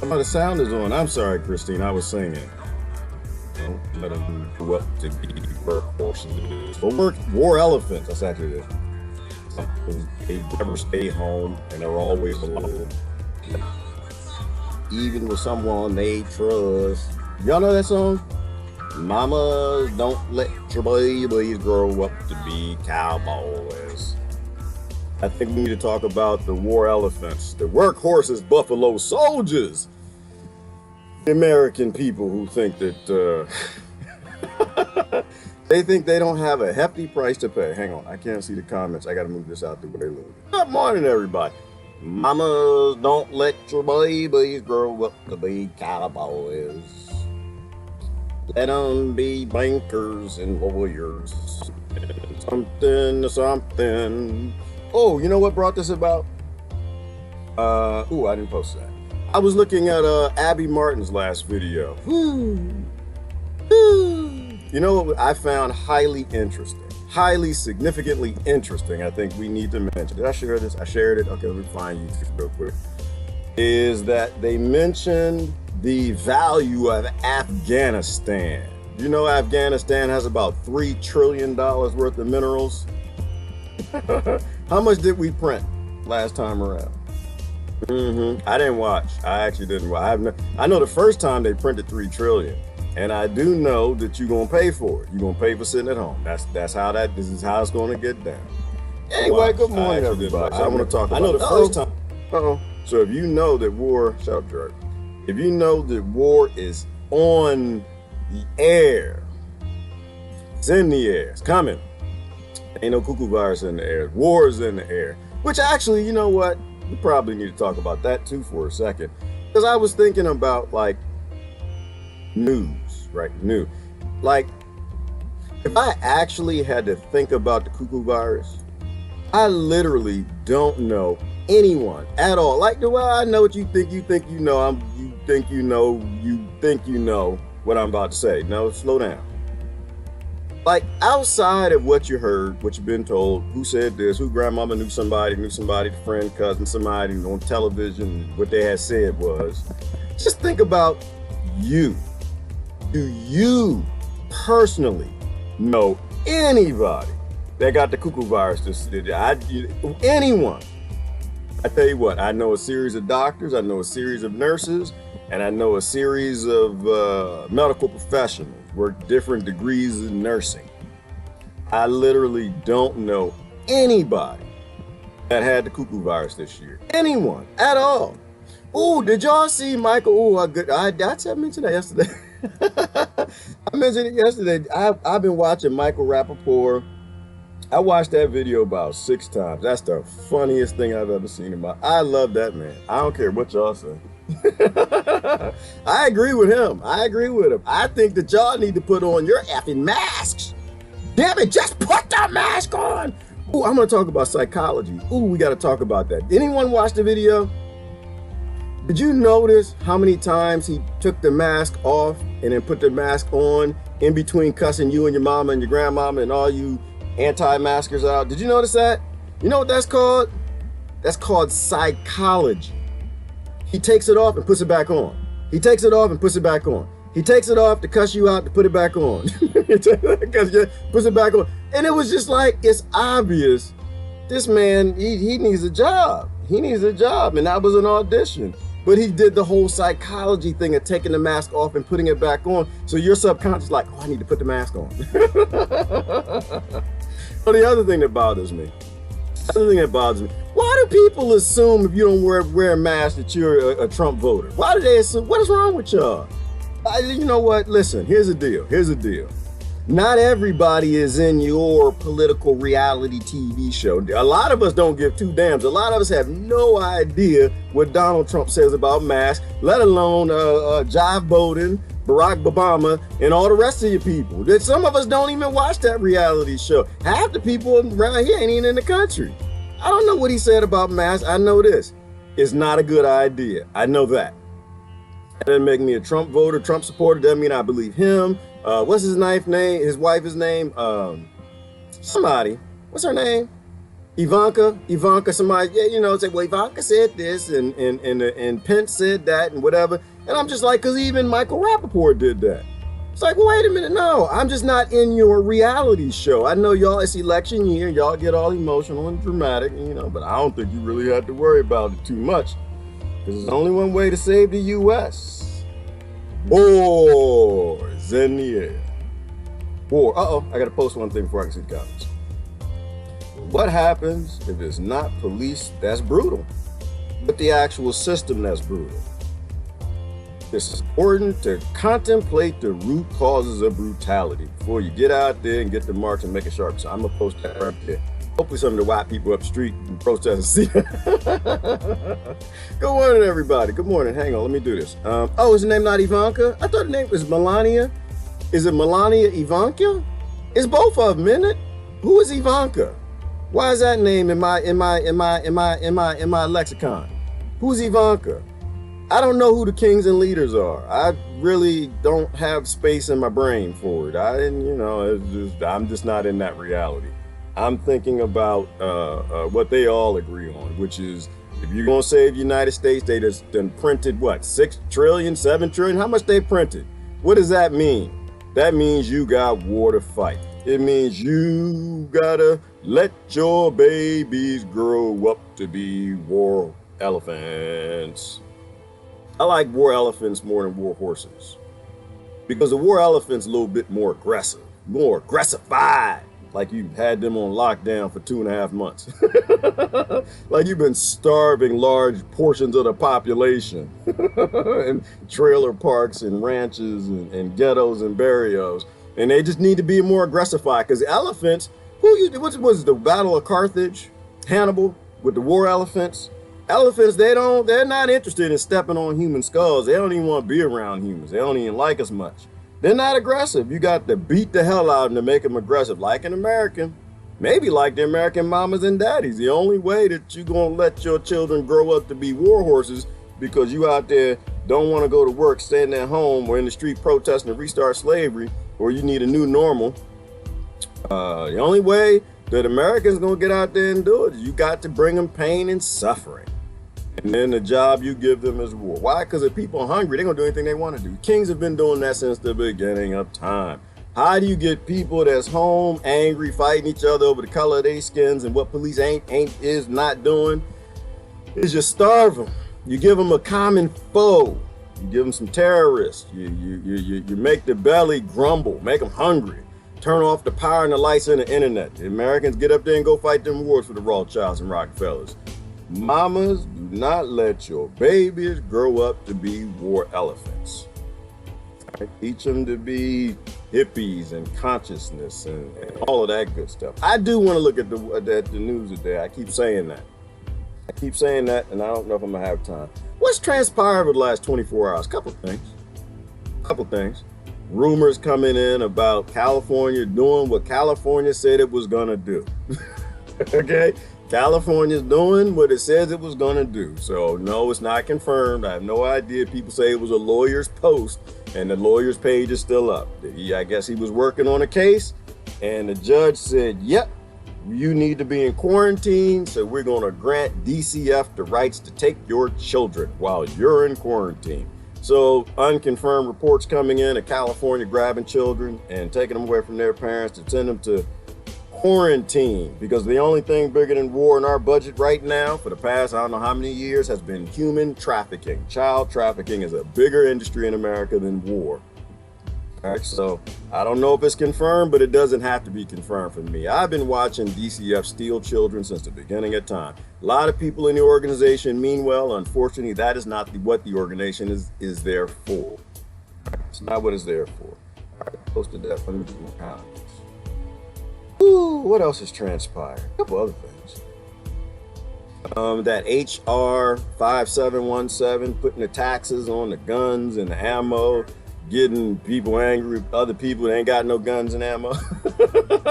Oh, the sound is on. I'm sorry, Christine. I was singing. Don't let them grow up to be workhorses. Or war elephants. That's actually it. They never stay home and they're always alone. Even with someone they trust. Y'all know that song? Mamas, don't let your babies grow up to be cowboys. I think we need to talk about the war elephants, the workhorses, buffalo soldiers. The American people who think that they think they don't have a hefty price to pay. Hang on, I can't see the comments. I got to move this out the way a little bit. Good morning, everybody. Mamas, don't let your babies grow up to be cowboys. Let them be bankers and lawyers. Something to something. Oh, you know what brought this about? I didn't post that. I was looking at Abby Martin's last video. You know what I found highly interesting, highly significantly interesting. I think we need to mention. Did I share this? I shared it. Okay, let me find you real quick. Is that they mentioned the value of Afghanistan. You know, Afghanistan has about $3 trillion worth of minerals. How much did we print last time around? I didn't watch. I actually didn't watch. I know the first time they printed 3 trillion, and I do know that you're gonna pay for it. You're gonna pay for sitting at home. This is how it's gonna get down. Anyway, good morning, everybody. So I want to talk about. I know the first time. So if you know that war, shut up, Jerk. If you know that war is on the air, it's in the air, it's coming. Ain't no cuckoo virus in the air. War is in the air. Which actually, you know what? We probably need to talk about that too for a second. Because I was thinking about like news, right? News. Like, if I actually had to think about the cuckoo virus, I literally don't know anyone at all. Like, well, I know what you think you know, you think you know what I'm about to say. No, slow down. Like, outside of what you heard, what you've been told, who said this, who grandmama knew somebody, friend, cousin, somebody on television, what they had said was, just think about you. Do you personally know anybody that got the cuckoo virus? Anyone? I tell you what, I know a series of doctors, I know a series of nurses, and I know a series of medical professionals, work different degrees in nursing. I literally don't know anybody that had the cuckoo virus this year. Anyone at all. Oh, did y'all see Michael? I mentioned that yesterday. I mentioned it yesterday. I've been watching Michael Rappaport. I watched that video about 6 times. That's the funniest thing I've ever seen in my. I love that man. I don't care what y'all say. I agree with him. I think that y'all need to put on your effing masks. Damn it, just put the mask on. Ooh, I'm gonna talk about psychology. Ooh, we gotta talk about that. Did anyone watch the video? Did you notice how many times he took the mask off and then put the mask on in between cussing you and your mama and your grandmama and all you anti-maskers out? Did you notice that? You know what that's called? That's called psychology. He takes it off and puts it back on. He takes it off and puts it back on. He takes it off to cuss you out to put it back on. Puts it back on. And it was just like, it's obvious. This man, he needs a job. He needs a job. And that was an audition. But he did the whole psychology thing of taking the mask off and putting it back on. So your subconscious is like, oh, I need to put the mask on. But the other thing that bothers me, why do people assume if you don't wear a mask that you're a Trump voter? Why do they assume? What is wrong with y'all? You know what? Listen, here's the deal. Not everybody is in your political reality TV show. A lot of us don't give two damns. A lot of us have no idea what Donald Trump says about masks, let alone Jive Biden, Barack Obama, and all the rest of you people. Some of us don't even watch that reality show. Half the people around here ain't even in the country. I don't know what he said about masks. I know this. It's not a good idea. I know that. That doesn't make me a Trump voter, Trump supporter. Doesn't mean I believe him. What's his wife's name? Somebody. What's her name? Ivanka, somebody, yeah, say, well, Ivanka said this, and Pence said that, and whatever. And I'm just like, because even Michael Rappaport did that. It's like, wait a minute, no, I'm just not in your reality show. I know y'all, it's election year, y'all get all emotional and dramatic, but I don't think you really have to worry about it too much, because there's only one way to save the U.S. War is in the air. War. I got to post one thing before I can see the comments. What happens if it's not police that's brutal, but the actual system that's brutal? It's important to contemplate the root causes of brutality before you get out there and get the marks and make it sharp. So I'm going to post that right there. Hopefully some of the white people up the street and protest see. Good morning, everybody. Good morning. Hang on, let me do this. Is the name not Ivanka? I thought the name was Melania. Is it Melania Ivanka? It's both of them, isn't it? Who is Ivanka? Why is that name in my lexicon? Who's Ivanka? I don't know who the kings and leaders are. I really don't have space in my brain for it. I'm just not in that reality. I'm thinking about what they all agree on, which is if you're gonna save the United States, they just done printed what, 6 trillion, 7 trillion? How much they printed? What does that mean? That means you got war to fight. It means you gotta let your babies grow up to be war elephants. I like war elephants more than war horses because the war elephant's a little bit more aggressive, more aggressified. Like you had them on lockdown for 2.5 months. Like you've been starving large portions of the population in trailer parks and ranches and ghettos and barrios. And they just need to be more aggressified because elephants, what was the Battle of Carthage? Hannibal with the war elephants. Elephants, they're not interested in stepping on human skulls. They don't even want to be around humans. They don't even like us much. They're not aggressive. You got to beat the hell out of them to make them aggressive, like an American. Maybe like the American mamas and daddies. The only way that you're going to let your children grow up to be war horses because you out there don't want to go to work, staying at home or in the street protesting to restart slavery, or you need a new normal. The only way that Americans going to get out there and do it is you got to bring them pain and suffering. And then the job you give them is war. Why? Because if people are hungry, they're going to do anything they want to do. Kings have been doing that since the beginning of time. How do you get people that's home angry, fighting each other over the color of their skins, and what police is not doing? Is you starve them. You give them a common foe. You give them some terrorists. You make the belly grumble, make them hungry. Turn off the power and the lights and the internet. The Americans get up there and go fight them wars for the Rothschilds and Rockefellers. Mamas, do not let your babies grow up to be war elephants. Teach them to be hippies and consciousness and all of that good stuff. I do want to look at the news today. I keep saying that. And I don't know if I'm going to have time. What's transpired over the last 24 hours? Couple things. Rumors coming in about California doing what California said it was going to do. Okay? California's doing what it says it was going to do. So no, it's not confirmed. I have no idea. People say it was a lawyer's post and the lawyer's page is still up. I guess he was working on a case and the judge said, yep, you need to be in quarantine. So we're going to grant DCF the rights to take your children while you're in quarantine. So unconfirmed reports coming in of California grabbing children and taking them away from their parents to send them to quarantine, because the only thing bigger than war in our budget right now for the past, I don't know how many years, has been human trafficking. Child trafficking is a bigger industry in America than war. All right, so I don't know if it's confirmed, but it doesn't have to be confirmed for me. I've been watching DCF steal children since the beginning of time. A lot of people in the organization mean well. Unfortunately, that is not what the organization is there for. It's not what it's there for. All right, posted that. Let me do more comments. Ooh, what else has transpired? A couple other things. That HR 5717 putting the taxes on the guns and the ammo, getting people angry, other people that ain't got no guns and ammo.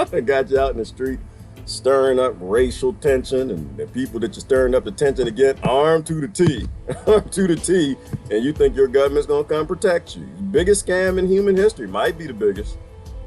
They got you out in the street stirring up racial tension, and the people that you're stirring up the tension to get armed to the T, and you think your government's gonna come protect you. Biggest scam in human history, might be the biggest.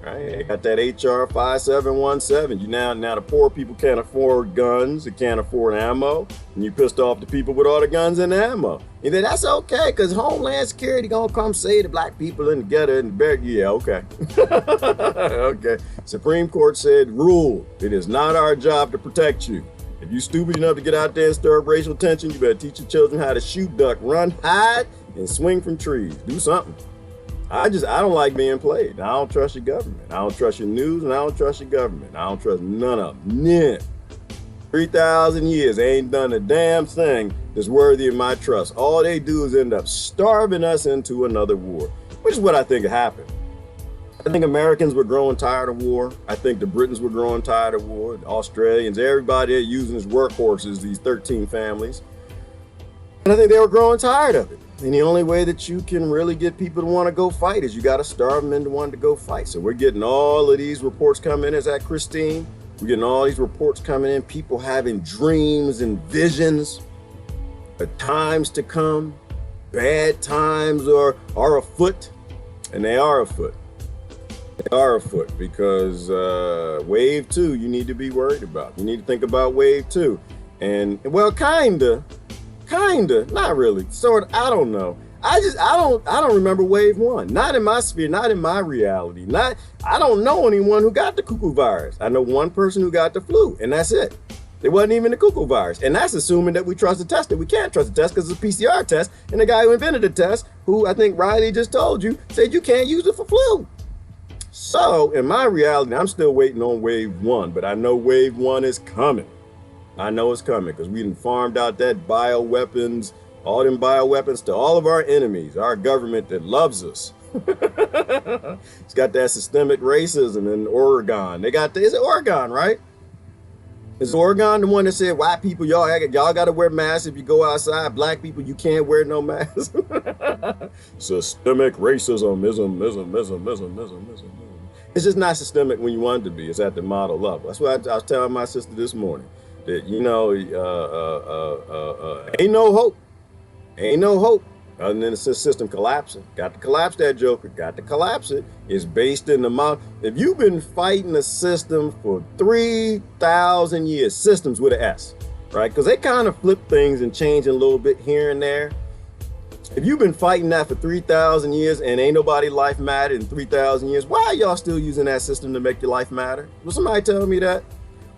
right? They got that HR 5717. Now the poor people can't afford guns, they can't afford ammo, and you pissed off the people with all the guns and the ammo. And then that's okay, because Homeland Security gonna come save the black people in the ghetto and the bear. Yeah, okay. Okay. Supreme Court said, rule. It is not our job to protect you. If you stupid enough to get out there and stir up racial tension, you better teach your children how to shoot, duck, run, hide, and swing from trees. Do something. I don't like being played. I don't trust your government. I don't trust your news, and I don't trust your government. I don't trust none of them. None. 3,000 years, they ain't done a damn thing that's worthy of my trust. All they do is end up starving us into another war, which is what I think happened. I think Americans were growing tired of war. I think the Britons were growing tired of war. The Australians, everybody using as workhorses, these 13 families. And I think they were growing tired of it. And the only way that you can really get people to want to go fight is you got to starve them into wanting to go fight. So we're getting all of these reports coming in. Is that Christine? We're getting all these reports coming in. People having dreams and visions of times to come. Bad times are afoot. And they are afoot. They are afoot because wave 2 you need to be worried about. You need to think about wave 2. And well, kinda, not really, sort of, I don't know. I don't remember wave 1. Not in my sphere, not in my reality. I don't know anyone who got the cuckoo virus. I know one person who got the flu, and that's it. It wasn't even the cuckoo virus. And that's assuming that we trust the test. That we can't trust the test because it's a PCR test. And the guy who invented the test, who I think Riley just told you, said you can't use it for flu. So in my reality, I'm still waiting on wave 1, but I know wave 1 is coming. I know it's coming because we done farmed out that bioweapons, all them bioweapons to all of our enemies, our government that loves us. It's got that systemic racism in Oregon. They got, is it Oregon, right? Is Oregon the one that said white people, y'all got to wear masks if you go outside? Black people, you can't wear no mask. Systemic racism. It's just not systemic when you want it to be. It's at the model level. That's what I was telling my sister this morning. That, you know, ain't no hope. Ain't no hope other than the system collapsing. Got to collapse that joker. Got to collapse it. It's based in the amount. If you've been fighting a system for 3,000 years, systems with an S, right? Because they kind of flip things and change a little bit here and there. If you've been fighting that for 3,000 years and ain't nobody life mattered in 3,000 years, why are y'all still using that system to make your life matter? Will somebody tell me that?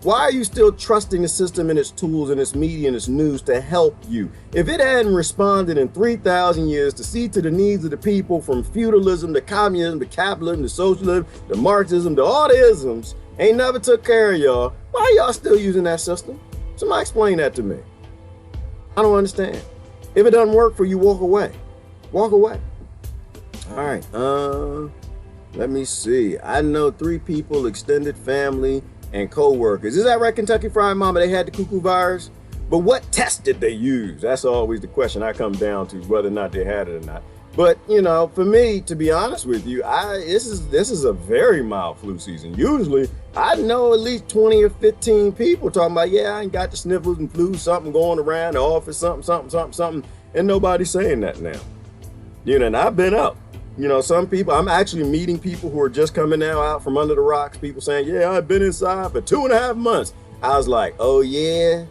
Why are you still trusting the system and its tools and its media and its news to help you? If it hadn't responded in 3,000 years to see to the needs of the people, from feudalism to communism to capitalism to socialism to Marxism to all the isms, ain't never took care of y'all, why are y'all still using that system? Somebody explain that to me. I don't understand. If it doesn't work for you, walk away. Walk away. All right. Let me see. I know 3 people, extended family, and co-workers. Is that right, Kentucky Fried Mama? They had the cuckoo virus, but what test did they use? That's always the question I come down to, whether or not they had it or not. But you know, for me, to be honest with you, this is a very mild flu season. Usually, I know at least 20 or 15 people talking about, yeah, I ain't got the sniffles and flu, something going around the office, something, and nobody's saying that now. You know, and I've been up. You know, some people, I'm actually meeting people who are just coming now out from under the rocks. People saying, yeah, I've been inside for 2.5 months. I was like, oh yeah?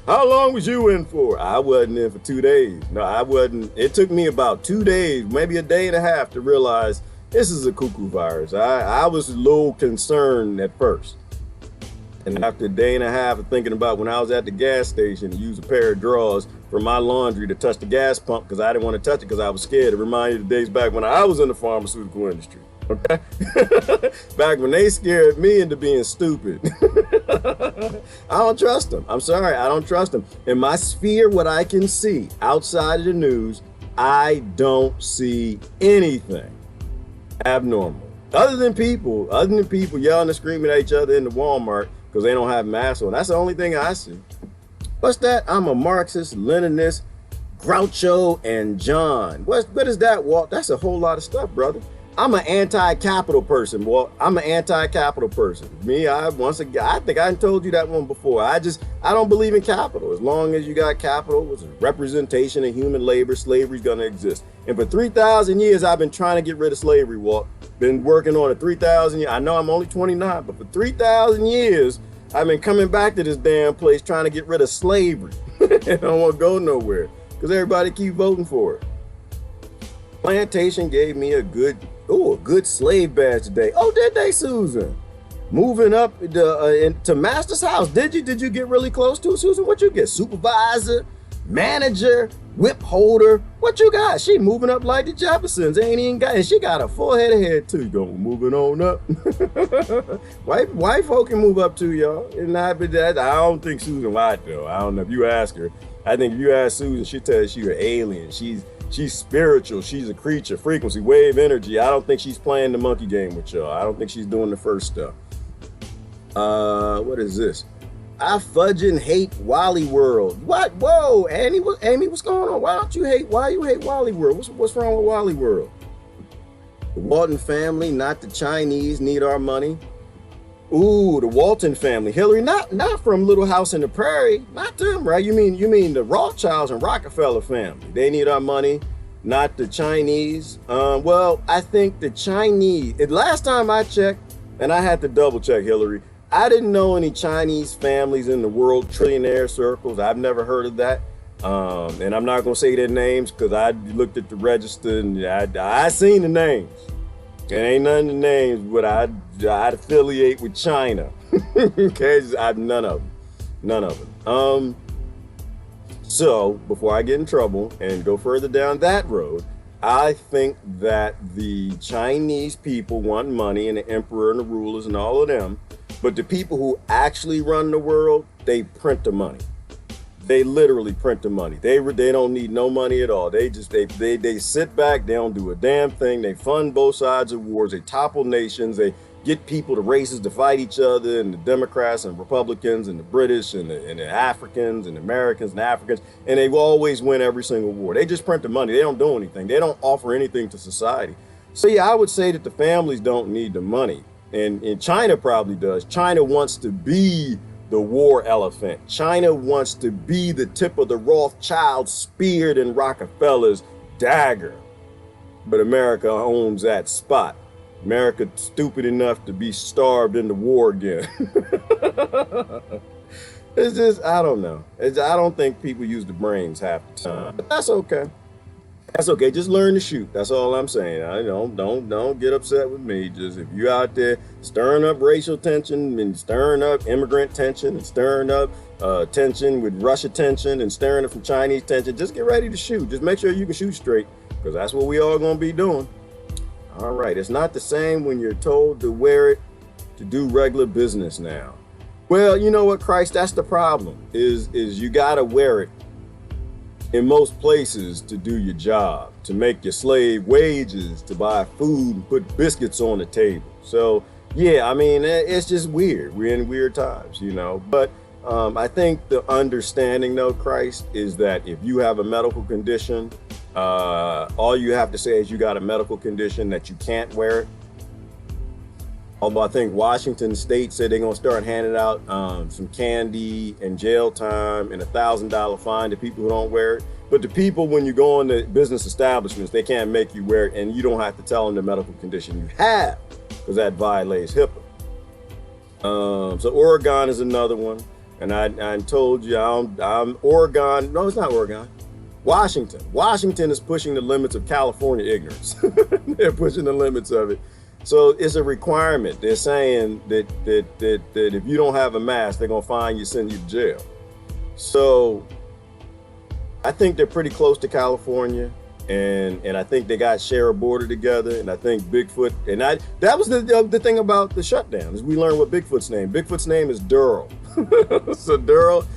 How long was you in for? I wasn't in for 2 days. No, I wasn't. It took me about 2 days, maybe a day and a half to realize this is a cuckoo virus. I was a little concerned at first. And after a day and a half of thinking about when I was at the gas station to use a pair of drawers for my laundry to touch the gas pump because I didn't want to touch it because I was scared. It reminded me of the days back when I was in the pharmaceutical industry. Okay? Back when they scared me into being stupid. I don't trust them. I'm sorry, I don't trust them. In my sphere, what I can see outside of the news, I don't see anything abnormal. Other than people yelling and screaming at each other in the Walmart because they don't have masks on. That's the only thing I see. What's that? I'm a Marxist, Leninist, Groucho, and John. What is that, Walt? That's a whole lot of stuff, brother. I'm an anti-capital person. Well, I'm an anti-capital person. Me, once again, I think I told you that one before. I don't believe in capital. As long as you got capital, it's a representation of human labor, slavery's gonna exist. And for 3,000 years, I've been trying to get rid of slavery, Walt. Been working on it 3,000 years. I know I'm only 29, but for 3,000 years, I've been coming back to this damn place trying to get rid of slavery. I don't want to go nowhere because everybody keep voting for it. Plantation gave me a good slave badge today. Oh, did they, Susan? Moving up to Master's house. Did you get really close to it, Susan? What you get? Supervisor, manager, whip holder. What you got? She moving up like the Jeffersons. Ain't even got, and she got a full head of hair too. Going moving on up. white folk can move up too, y'all. And not be that. I don't think Susan white though. I don't know if you ask her. I think if you ask Susan, she'll tell you she's an alien. She's spiritual. She's a creature, frequency, wave, energy. I don't think she's playing the monkey game with y'all. I don't think she's doing the first stuff. What is this? I fudging hate Wally World. What? Whoa, Amy, what's going on? Why you hate Wally World? What's wrong with Wally World? The Walton family, not the Chinese, need our money. Ooh, the Walton family. Hillary, not from Little House in the Prairie. Not them, right? You mean the Rothschilds and Rockefeller family. They need our money, not the Chinese. Well, I think the Chinese, last time I checked, and I had to double check, Hillary, I didn't know any Chinese families in the world trillionaire circles. I've never heard of that. And I'm not gonna say their names because I looked at the register and I seen the names. It ain't none of the names, but I'd affiliate with China. Okay, none of them. So before I get in trouble and go further down that road, I think that the Chinese people want money, and the emperor and the rulers and all of them, but the people who actually run the world, they print the money. They literally print the money. They don't need no money at all. They sit back. They don't do a damn thing. They fund both sides of wars. They topple nations. They get people, the races, to fight each other, and the Democrats and Republicans and the British and the Africans and Americans and Africans, and they always win every single war. They just print the money. They don't do anything. They don't offer anything to society. So yeah, I would say that the families don't need the money, and China probably does. China wants to be the war elephant. China wants to be the tip of the Rothschild spear in Rockefeller's dagger. But America owns that spot. America stupid enough to be starved in the war again. It's just, I don't know. I don't think people use the brains half the time. But that's okay. That's okay. Just learn to shoot. That's all I'm saying. Don't get upset with me. Just if you out there stirring up racial tension and stirring up immigrant tension and stirring up tension with Russia tension and stirring up from Chinese tension, just get ready to shoot. Just make sure you can shoot straight, because that's what we all gonna be doing. All right. It's not the same when you're told to wear it to do regular business now. Well, you know what, Christ? That's the problem. Is you gotta wear it in most places to do your job, to make your slave wages, to buy food and put biscuits on the table. So yeah, I mean, it's just weird. We're in weird times, you know. But I think the understanding though, Christ, is that if you have a medical condition, all you have to say is you got a medical condition that you can't wear it. Although I think Washington State said they're gonna start handing out some candy and jail time and $1,000 fine to people who don't wear it. But the people, when you go into business establishments, they can't make you wear it, and you don't have to tell them the medical condition you have, because that violates HIPAA. So Oregon is another one, and I told you I'm Oregon. No, it's not Oregon. Washington. Washington is pushing the limits of California ignorance. They're pushing the limits of it. So it's a requirement. They're saying that if you don't have a mask, they're gonna fine you, send you to jail. So I think they're pretty close to California, and I think they got share a border together. And I think Bigfoot, and that was the thing about the shutdown, is we learned what Bigfoot's name. Bigfoot's name is Durrell. So Durrell,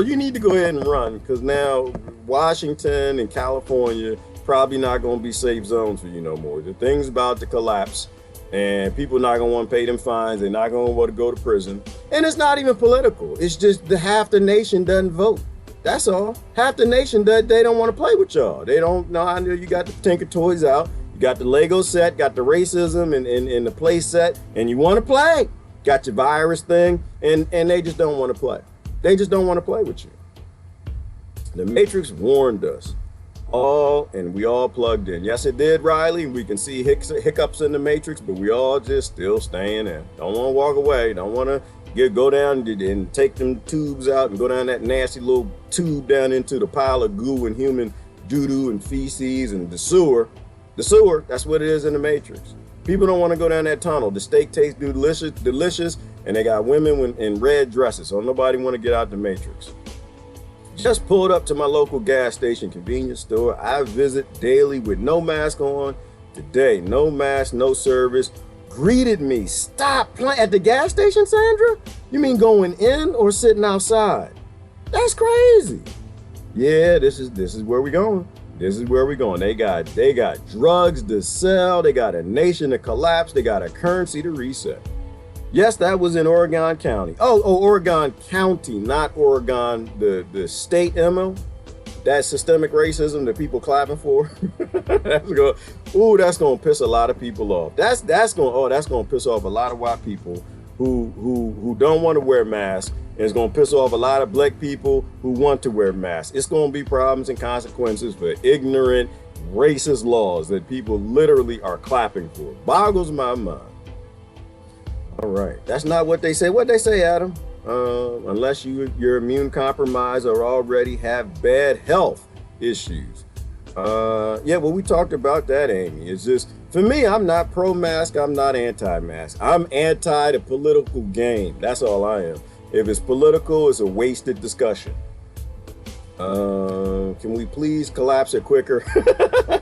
you need to go ahead and run, because now Washington and California probably not going to be safe zones for you no more. The thing's about to collapse, and people are not going to want to pay them fines. They're not going to want to go to prison. And it's not even political. It's just half the nation doesn't vote. That's all. Half the nation, they don't want to play with y'all. They don't know. I know you got the Tinker Toys out. You Got the Lego set, got the racism and the play set, and you want to play. Got your virus thing, and they just don't want to play. They just don't want to play with you. The Matrix warned us all, and we all plugged in. Yes, it did, Riley. We can see hiccups in the Matrix, but we all just still staying in. Don't want to walk away. Don't want to go down and take them tubes out and go down that nasty little tube down into the pile of goo and human doo-doo and feces and the sewer. The sewer, that's what it is in the Matrix. People don't want to go down that tunnel. The steak tastes delicious, and they got women in red dresses, so nobody want to get out the Matrix. Just pulled up to my local gas station convenience store. I visit daily with no mask on. Today, no mask, no service. Greeted me. Stop playing at the gas station, Sandra? You mean going in or sitting outside? That's crazy. Yeah, this is where we going. This is where we going. They got drugs to sell. They got a nation to collapse. They got a currency to reset. Yes, that was in Oregon County. Oh, Oregon County, not Oregon, the state, Emma. That systemic racism that people clapping for. That's gonna piss a lot of people off. That's gonna piss off a lot of white people who don't want to wear masks. And it's gonna piss off a lot of black people who want to wear masks. It's gonna be problems and consequences for ignorant, racist laws that people literally are clapping for. Boggles my mind. All right, that's not what they say. What they say, Adam? Unless you're immune compromised or already have bad health issues. Yeah, well, we talked about that, Amy. It's just, for me, I'm not pro-mask. I'm not anti-mask. I'm anti the political game. That's all I am. If it's political, it's a wasted discussion. Can we please collapse it quicker?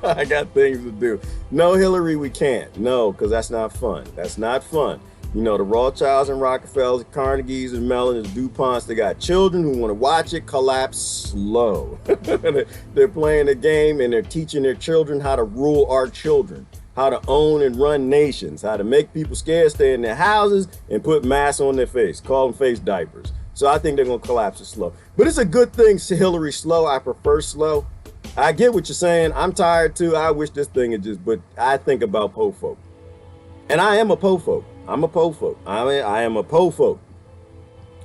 I got things to do. No, Hillary, we can't. No, because that's not fun. That's not fun. You know, the Rothschilds and Rockefellers, Carnegies and Mellons, DuPonts, they got children who want to watch it collapse slow. They're playing the game and they're teaching their children how to rule our children, how to own and run nations, how to make people scared, stay in their houses, and put masks on their face, call them face diapers. So I think they're going to collapse it slow. But it's a good thing, Hillary, slow. I prefer slow. I get what you're saying. I'm tired too. I wish this thing had just, but I think about po folk. And I am a po folk. I'm a po folk. I am a po folk.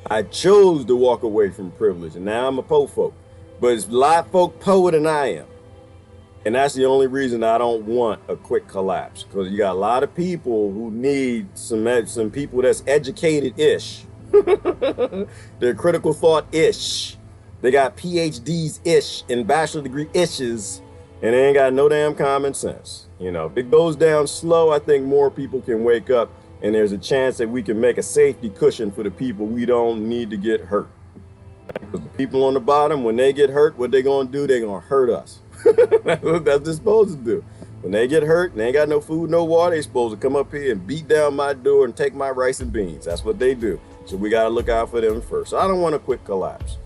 I chose to walk away from privilege, and now I'm a po folk. But it's a lot of folk poor than I am. And that's the only reason I don't want a quick collapse, because you got a lot of people who need some people that's educated-ish. They're critical thought-ish. They got PhDs-ish and bachelor degree-ishes, and they ain't got no damn common sense. You know, if it goes down slow, I think more people can wake up, and there's a chance that we can make a safety cushion for the people we don't need to get hurt. Because the people on the bottom, when they get hurt, what they gonna do? They gonna hurt us. That's what they're supposed to do. When they get hurt and they ain't got no food, no water, they supposed to come up here and beat down my door and take my rice and beans. That's what they do. So we gotta look out for them first. So I don't want a quick collapse.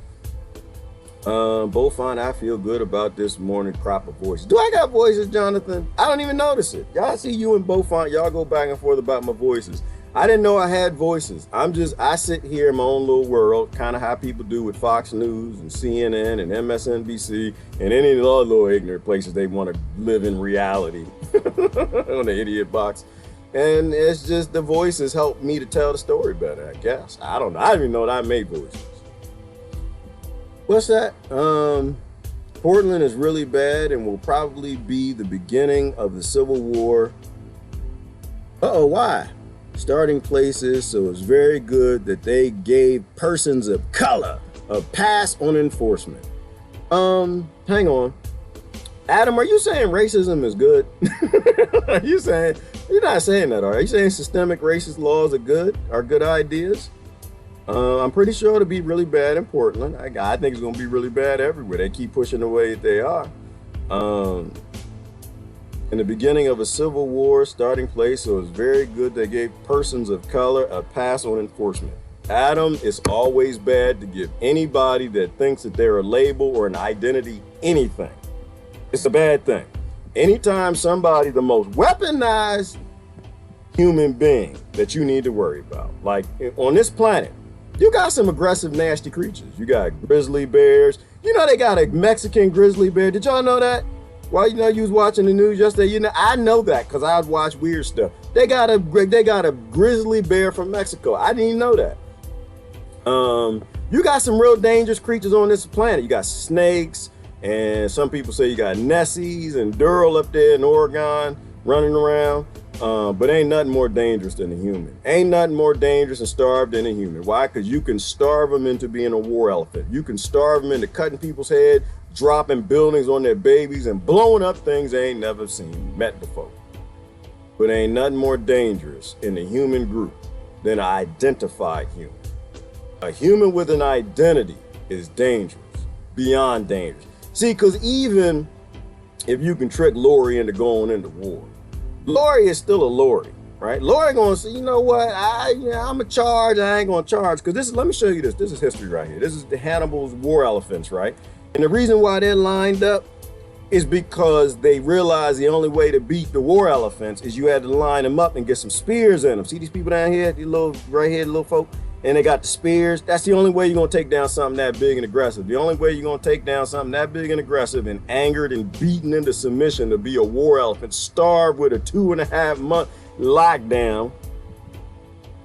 Beaufont, I feel good about this morning crop of voices. Do I got voices, Jonathan? I don't even notice it. Y'all see you and Beaufont, y'all go back and forth about my voices. I didn't know I had voices. I sit here in my own little world, kind of how people do with Fox News and CNN and MSNBC and any of the other little ignorant places they want to live in reality on the idiot box. And it's just the voices help me to tell the story better, I guess. I don't know. I didn't even know that I made voices. What's that? Portland is really bad and will probably be the beginning of the Civil War. Uh-oh, why? Starting places, so it's very good that they gave persons of color a pass on enforcement. Hang on. Adam, are you saying racism is good? Are you saying, you're not saying that, are you saying systemic racist laws are good ideas? I'm pretty sure it'll be really bad in Portland. I think it's gonna be really bad everywhere. They keep pushing the way that they are. In the beginning of a civil war starting place, so it's very good they gave persons of color a pass on enforcement. Adam, it's always bad to give anybody that thinks that they're a label or an identity anything. It's a bad thing. Anytime somebody, the most weaponized human being that you need to worry about, like on this planet, you got some aggressive, nasty creatures. You got grizzly bears. You know they got a Mexican grizzly bear. Did y'all know that? Why you was watching the news yesterday? I know that because I watch weird stuff. They got a grizzly bear from Mexico. I didn't even know that. You got some real dangerous creatures on this planet. You got snakes, and some people say you got Nessies and Dural up there in Oregon running around. But ain't nothing more dangerous than a human. Ain't nothing more dangerous and starved than a human. Why? Because you can starve them into being a war elephant. You can starve them into cutting people's head, dropping buildings on their babies, and blowing up things they ain't never met before. But ain't nothing more dangerous in the human group than an identified human. A human with an identity is dangerous, beyond dangerous. See, because even if you can trick Lori into going into war, Lori is still a Lori, right? Lori gonna say, you know what, I'm a charge, I ain't gonna charge. Because let me show you this. This is history right here. This is the Hannibal's war elephants, right? And the reason why they're lined up is because they realized the only way to beat the war elephants is you had to line them up and get some spears in them. See these people down here, these little right here, little folk? And they got the spears. That's the only way you're gonna take down something that big and aggressive. The only way you're gonna take down something that big and aggressive and angered and beaten into submission to be a war elephant, starved with a 2.5 month lockdown,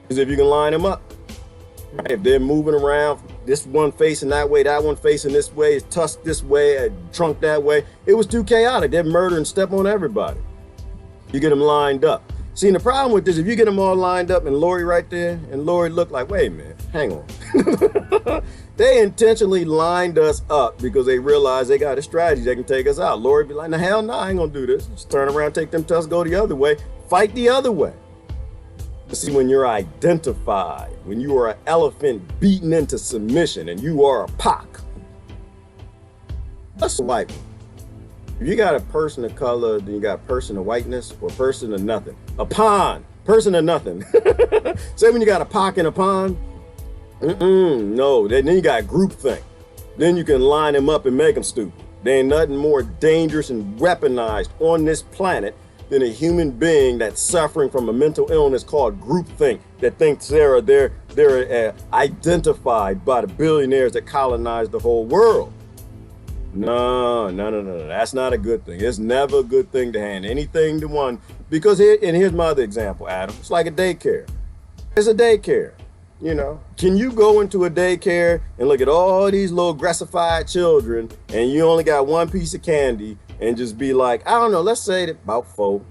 is if you can line them up. Right? If they're moving around, this one facing that way, that one facing this way, tusk this way, trunk that way, it was too chaotic. They're murdering, step on everybody. You get them lined up. See, the problem with this, if you get them all lined up and Lori right there, and Lori looked like, wait a minute, hang on. They intentionally lined us up because they realized they got a strategy that can take us out. Lori be like, no, hell no, I ain't gonna do this. Just turn around, take them tusks, go the other way, fight the other way. But see, when you're identified, when you are an elephant beaten into submission and you are a Pac, that's a white one. If you got a person of color, then you got a person of whiteness or person of nothing. A pond, person of nothing. Say when you got a Pac and a pond, no, then you got groupthink. Then you can line them up and make them stupid. There ain't nothing more dangerous and weaponized on this planet than a human being that's suffering from a mental illness called groupthink, that thinks they're identified by the billionaires that colonized the whole world. No, that's not a good thing. It's never a good thing to hand anything to one, because here's my other example, Adam. It's like a daycare. It's a daycare, you know. Can you go into a daycare and look at all these little aggressified children and you only got one piece of candy and just be like, I don't know, let's say that about four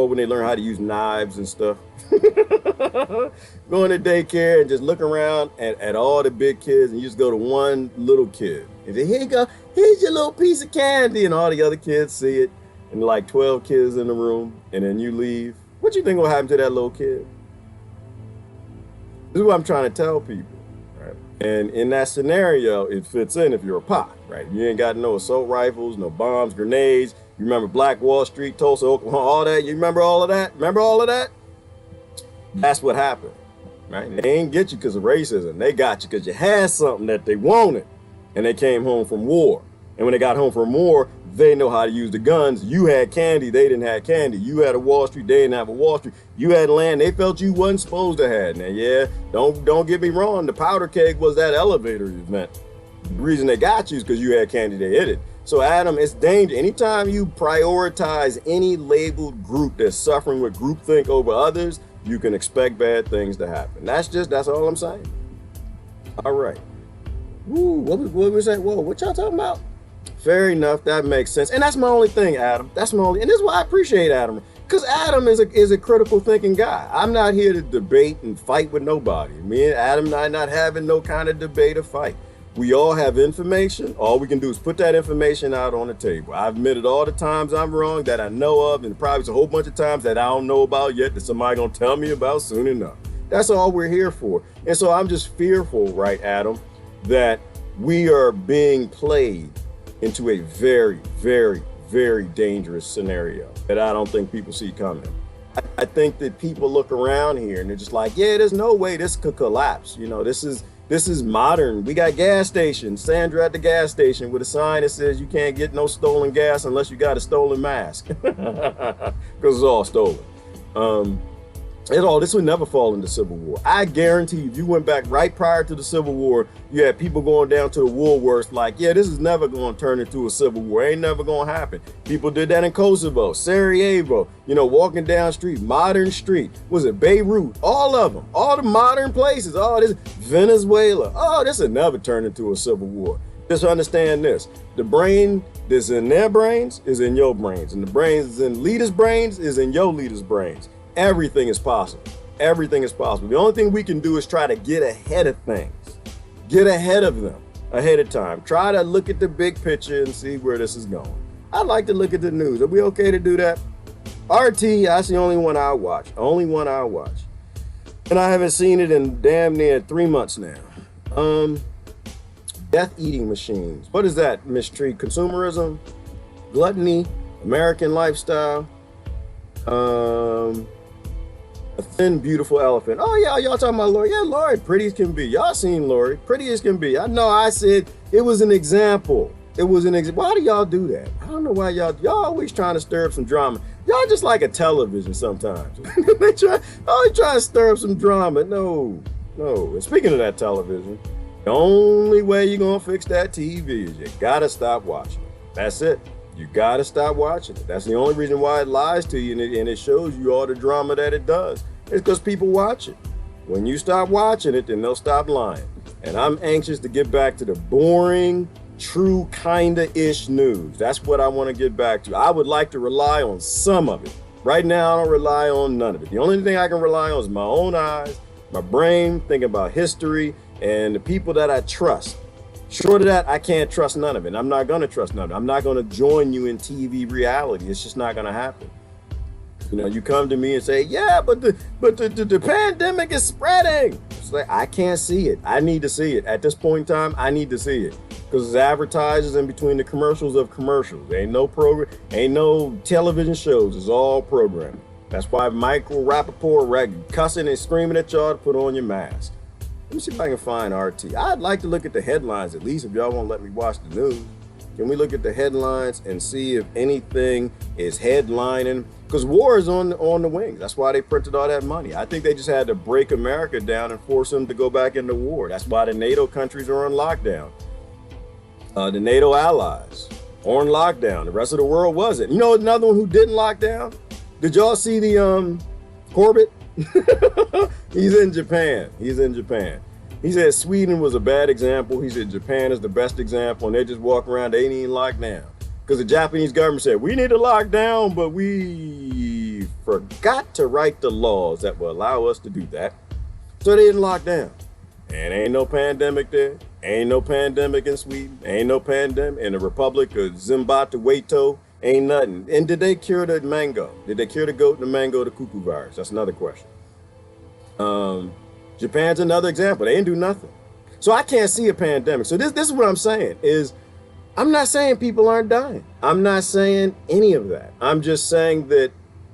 when they learn how to use knives and stuff. Go into daycare and just look around at all the big kids and you just go to one little kid and say, here you go, here's your little piece of candy, and all the other kids see it, and like 12 kids in the room, and then you leave. What you think will happen to that little kid? This is what I'm trying to tell people, right? And in that scenario, it fits in if you're a Pac, right? You ain't got no assault rifles, no bombs, grenades. You remember Black Wall Street, Tulsa, Oklahoma, all that? You remember all of that? Remember all of that? That's what happened, right? They ain't get you because of racism. They got you because you had something that they wanted, and they came home from war. And when they got home from war, they know how to use the guns. You had candy, they didn't have candy. You had a Wall Street, they didn't have a Wall Street. You had land they felt you wasn't supposed to have. Now, yeah, don't get me wrong. The powder keg was that elevator event. The reason they got you is because you had candy, they hit it. So Adam, it's danger. Anytime you prioritize any labeled group that's suffering with groupthink over others, you can expect bad things to happen. That's all I'm saying. All right. Woo, what was that? Whoa, what y'all talking about? Fair enough, that makes sense. And that's my only thing, Adam. That's my only, and this is why I appreciate Adam. Because Adam is a critical thinking guy. I'm not here to debate and fight with nobody. Me and Adam and I not having no kind of debate or fight. We all have information. All we can do is put that information out on the table. I've admitted all the times I'm wrong that I know of, and probably a whole bunch of times that I don't know about yet that somebody gonna tell me about soon enough. That's all we're here for. And so I'm just fearful, right, Adam, that we are being played into a very, very, very dangerous scenario that I don't think people see coming. I think that people look around here and they're just like, yeah, there's no way this could collapse. You know, this is modern. We got gas stations. Sandra at the gas station with a sign that says you can't get no stolen gas unless you got a stolen mask, because it's all stolen. This would never fall into civil war. I guarantee if you went back right prior to the Civil War, you had people going down to the Woolworths like, yeah, this is never going to turn into a civil war. Ain't never going to happen. People did that in Kosovo, Sarajevo, walking down street, modern street. Was it Beirut? All of them, all the modern places, all this, Venezuela. Oh, this would never turn into a civil war. Just understand this. The brain that's in their brains is in your brains. And the brains that's in leaders' brains is in your leaders' brains. Everything is possible. Everything is possible. The only thing we can do is try to get ahead of things. Get ahead of them ahead of time. Try to look at the big picture and see where this is going. I'd like to look at the news. Are we okay to do that? RT, that's the only one I watch. Only one I watch. And I haven't seen it in damn near 3 months now. Death eating machines. What is that, Miss Tree? Consumerism? Gluttony? American lifestyle? A thin, beautiful elephant. Oh, yeah, y'all talking about Lori. Yeah, Lori, pretty as can be. Y'all seen Lori, pretty as can be. I know I said it was an example. It was an example. Why do y'all do that? I don't know why y'all always trying to stir up some drama. Y'all just like a television sometimes. They always try to stir up some drama. No. And speaking of that television, the only way you're going to fix that TV is you got to stop watching it. That's it. You got to stop watching it. That's the only reason why it lies to you and it shows you all the drama that it does. It's because people watch it. When you stop watching it, then they'll stop lying. And I'm anxious to get back to the boring, true kinda-ish news. That's what I want to get back to. I would like to rely on some of it. Right now, I don't rely on none of it. The only thing I can rely on is my own eyes, my brain, thinking about history, and the people that I trust. Short of that, I can't trust none of it. I'm not going to trust none of it. I'm not going to join you in TV reality. It's just not going to happen. You come to me and say, yeah, but the pandemic is spreading. It's like, I can't see it. I need to see it. At this point in time, I need to see it. Because there's advertisers in between the commercials of commercials. There ain't no program, ain't no television shows. It's all programming. That's why Michael Rappaport cussing and screaming at y'all to put on your mask. Let me see if I can find RT. I'd like to look at the headlines at least if y'all won't let me watch the news. Can we look at the headlines and see if anything is headlining? Because war is on the wings. That's why they printed all that money. I think they just had to break America down and force them to go back into war. That's why the NATO countries are on lockdown. The NATO allies are on lockdown. The rest of the world wasn't. Another one who didn't lock down? Did y'all see the Corbett? He's in Japan. He said Sweden was a bad example. He said Japan is the best example, and they just walk around, they ain't even locked down. Because the Japanese government said, we need to lock down, but we forgot to write the laws that will allow us to do that. So they didn't lock down. And ain't no pandemic there. Ain't no pandemic in Sweden. Ain't no pandemic in the Republic of Zimbabwe. Ain't nothing. And did they cure the mango? Did they cure the goat and the mango, the cuckoo virus? That's another question. Japan's another example. They didn't do nothing. So I can't see a pandemic. So this is what I'm saying is, I'm not saying people aren't dying. I'm not saying any of that. I'm just saying that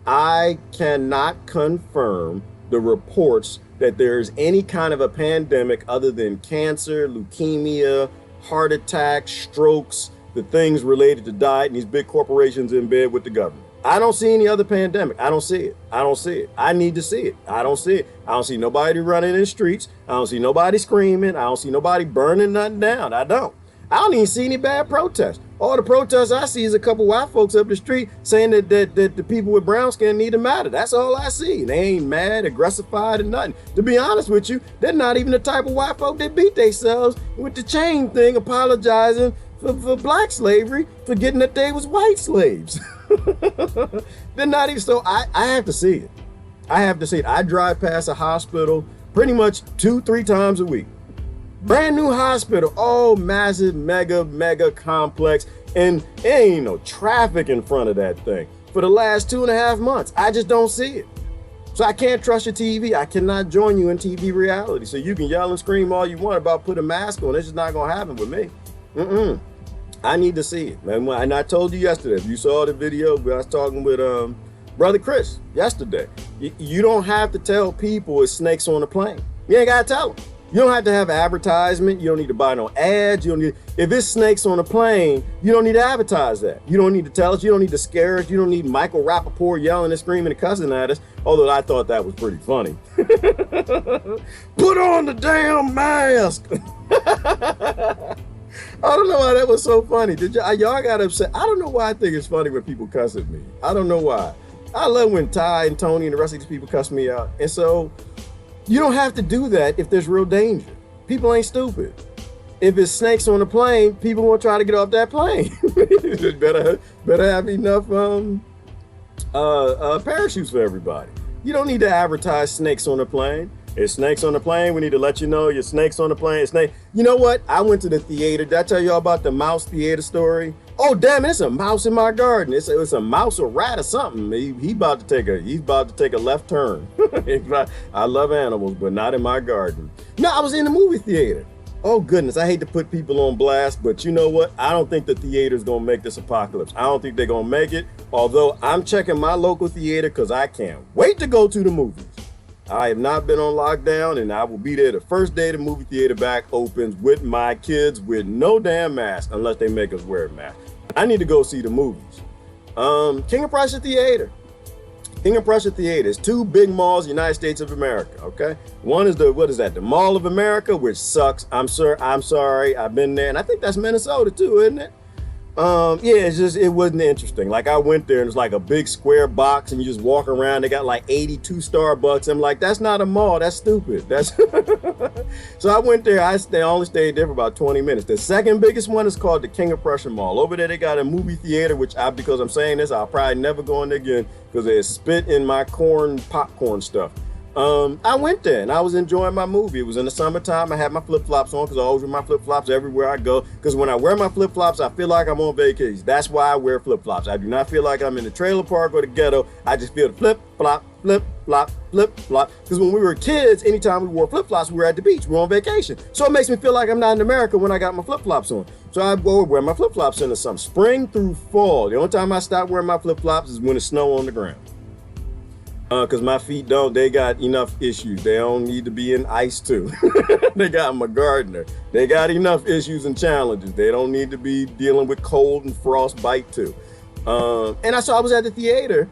I cannot confirm the reports that there's any kind of a pandemic other than cancer, leukemia, heart attacks, strokes, the things related to diet and these big corporations in bed with the government. I don't see any other pandemic. I don't see it. I need to see it. I don't see it. I don't see nobody running in the streets. I don't see nobody screaming. I don't see nobody burning nothing down. I don't even see any bad protests. All the protests I see is a couple white folks up the street saying that the people with brown skin need to matter. That's all I see. They ain't mad, aggressified, or nothing. To be honest with you, they're not even the type of white folk that beat themselves with the chain thing, apologizing for black slavery, forgetting that they was white slaves. They're not even, so I have to see it. I drive past a hospital pretty much 2-3 times a week. Brand new hospital, all massive, mega complex, and there ain't no traffic in front of that thing. For the last 2.5 months, I just don't see it. So I can't trust your TV. I cannot join you in TV reality. So you can yell and scream all you want about put a mask on. It's just not gonna happen with me. I need to see it. And I told you yesterday, if you saw the video, I was talking with Brother Chris yesterday. You don't have to tell people it's snakes on a plane. You ain't gotta tell them. You don't have to have advertisement. You don't need to buy no ads. You don't need, if it's snakes on a plane, you don't need to advertise that. You don't need to tell us. You don't need to scare us. You don't need Michael Rappaport yelling and screaming and cussing at us. Although I thought that was pretty funny. Put on the damn mask. I don't know why that was so funny. Did y'all got upset? I don't know why I think it's funny when people cuss at me. I don't know why. I love when Ty and Tony and the rest of these people cuss me out. And so you don't have to do that if there's real danger. People ain't stupid. If it's snakes on the plane, people won't try to get off that plane. better have enough parachutes for everybody. You don't need to advertise snakes on the plane. It's snakes on the plane. We need to let you know your snakes on the plane. Snake. You know what? I went to the theater. Did I tell y'all about the mouse theater story? Oh damn! It's a mouse in my garden. It's a mouse or rat or something. He's about to take a left turn. I love animals, but not in my garden. No, I was in the movie theater. Oh goodness, I hate to put people on blast, but you know what? I don't think the theater's gonna make this apocalypse. I don't think they're gonna make it. Although I'm checking my local theater because I can't wait to go to the movies. I have not been on lockdown, and I will be there the first day the movie theater back opens with my kids with no damn mask, unless they make us wear a mask. I need to go see the movies. King of Prussia Theater. King of Prussia Theater is 2 big malls in the United States of America, okay? One is the Mall of America, which sucks. I'm sorry, I've been there, and I think that's Minnesota too, isn't it? Yeah, it wasn't interesting. Like I went there and it's like a big square box and you just walk around. They got like 82 Starbucks. I'm like, that's not a mall. That's stupid. That's So I went there. I only stayed there for about 20 minutes. The second biggest one is called the King of Prussia Mall. Over there, they got a movie theater, which because I'm saying this, I'll probably never go in there again because they spit in my popcorn stuff. I went there and I was enjoying my movie. It was in the summertime. I had my flip-flops on because I always wear my flip-flops everywhere I go. Because when I wear my flip-flops, I feel like I'm on vacation. That's why I wear flip-flops. I do not feel like I'm in the trailer park or the ghetto. I just feel the flip-flop, flip-flop, flip-flop. Because when we were kids, anytime we wore flip-flops, we were at the beach. We were on vacation. So it makes me feel like I'm not in America when I got my flip-flops on. So I would wear my flip-flops in the summer, spring through fall. The only time I stop wearing my flip-flops is when it's snow on the ground. Because my feet they got enough issues. They don't need to be in ice too. They got them a gardener. They got enough issues and challenges. They don't need to be dealing with cold and frostbite too. And I was at the theater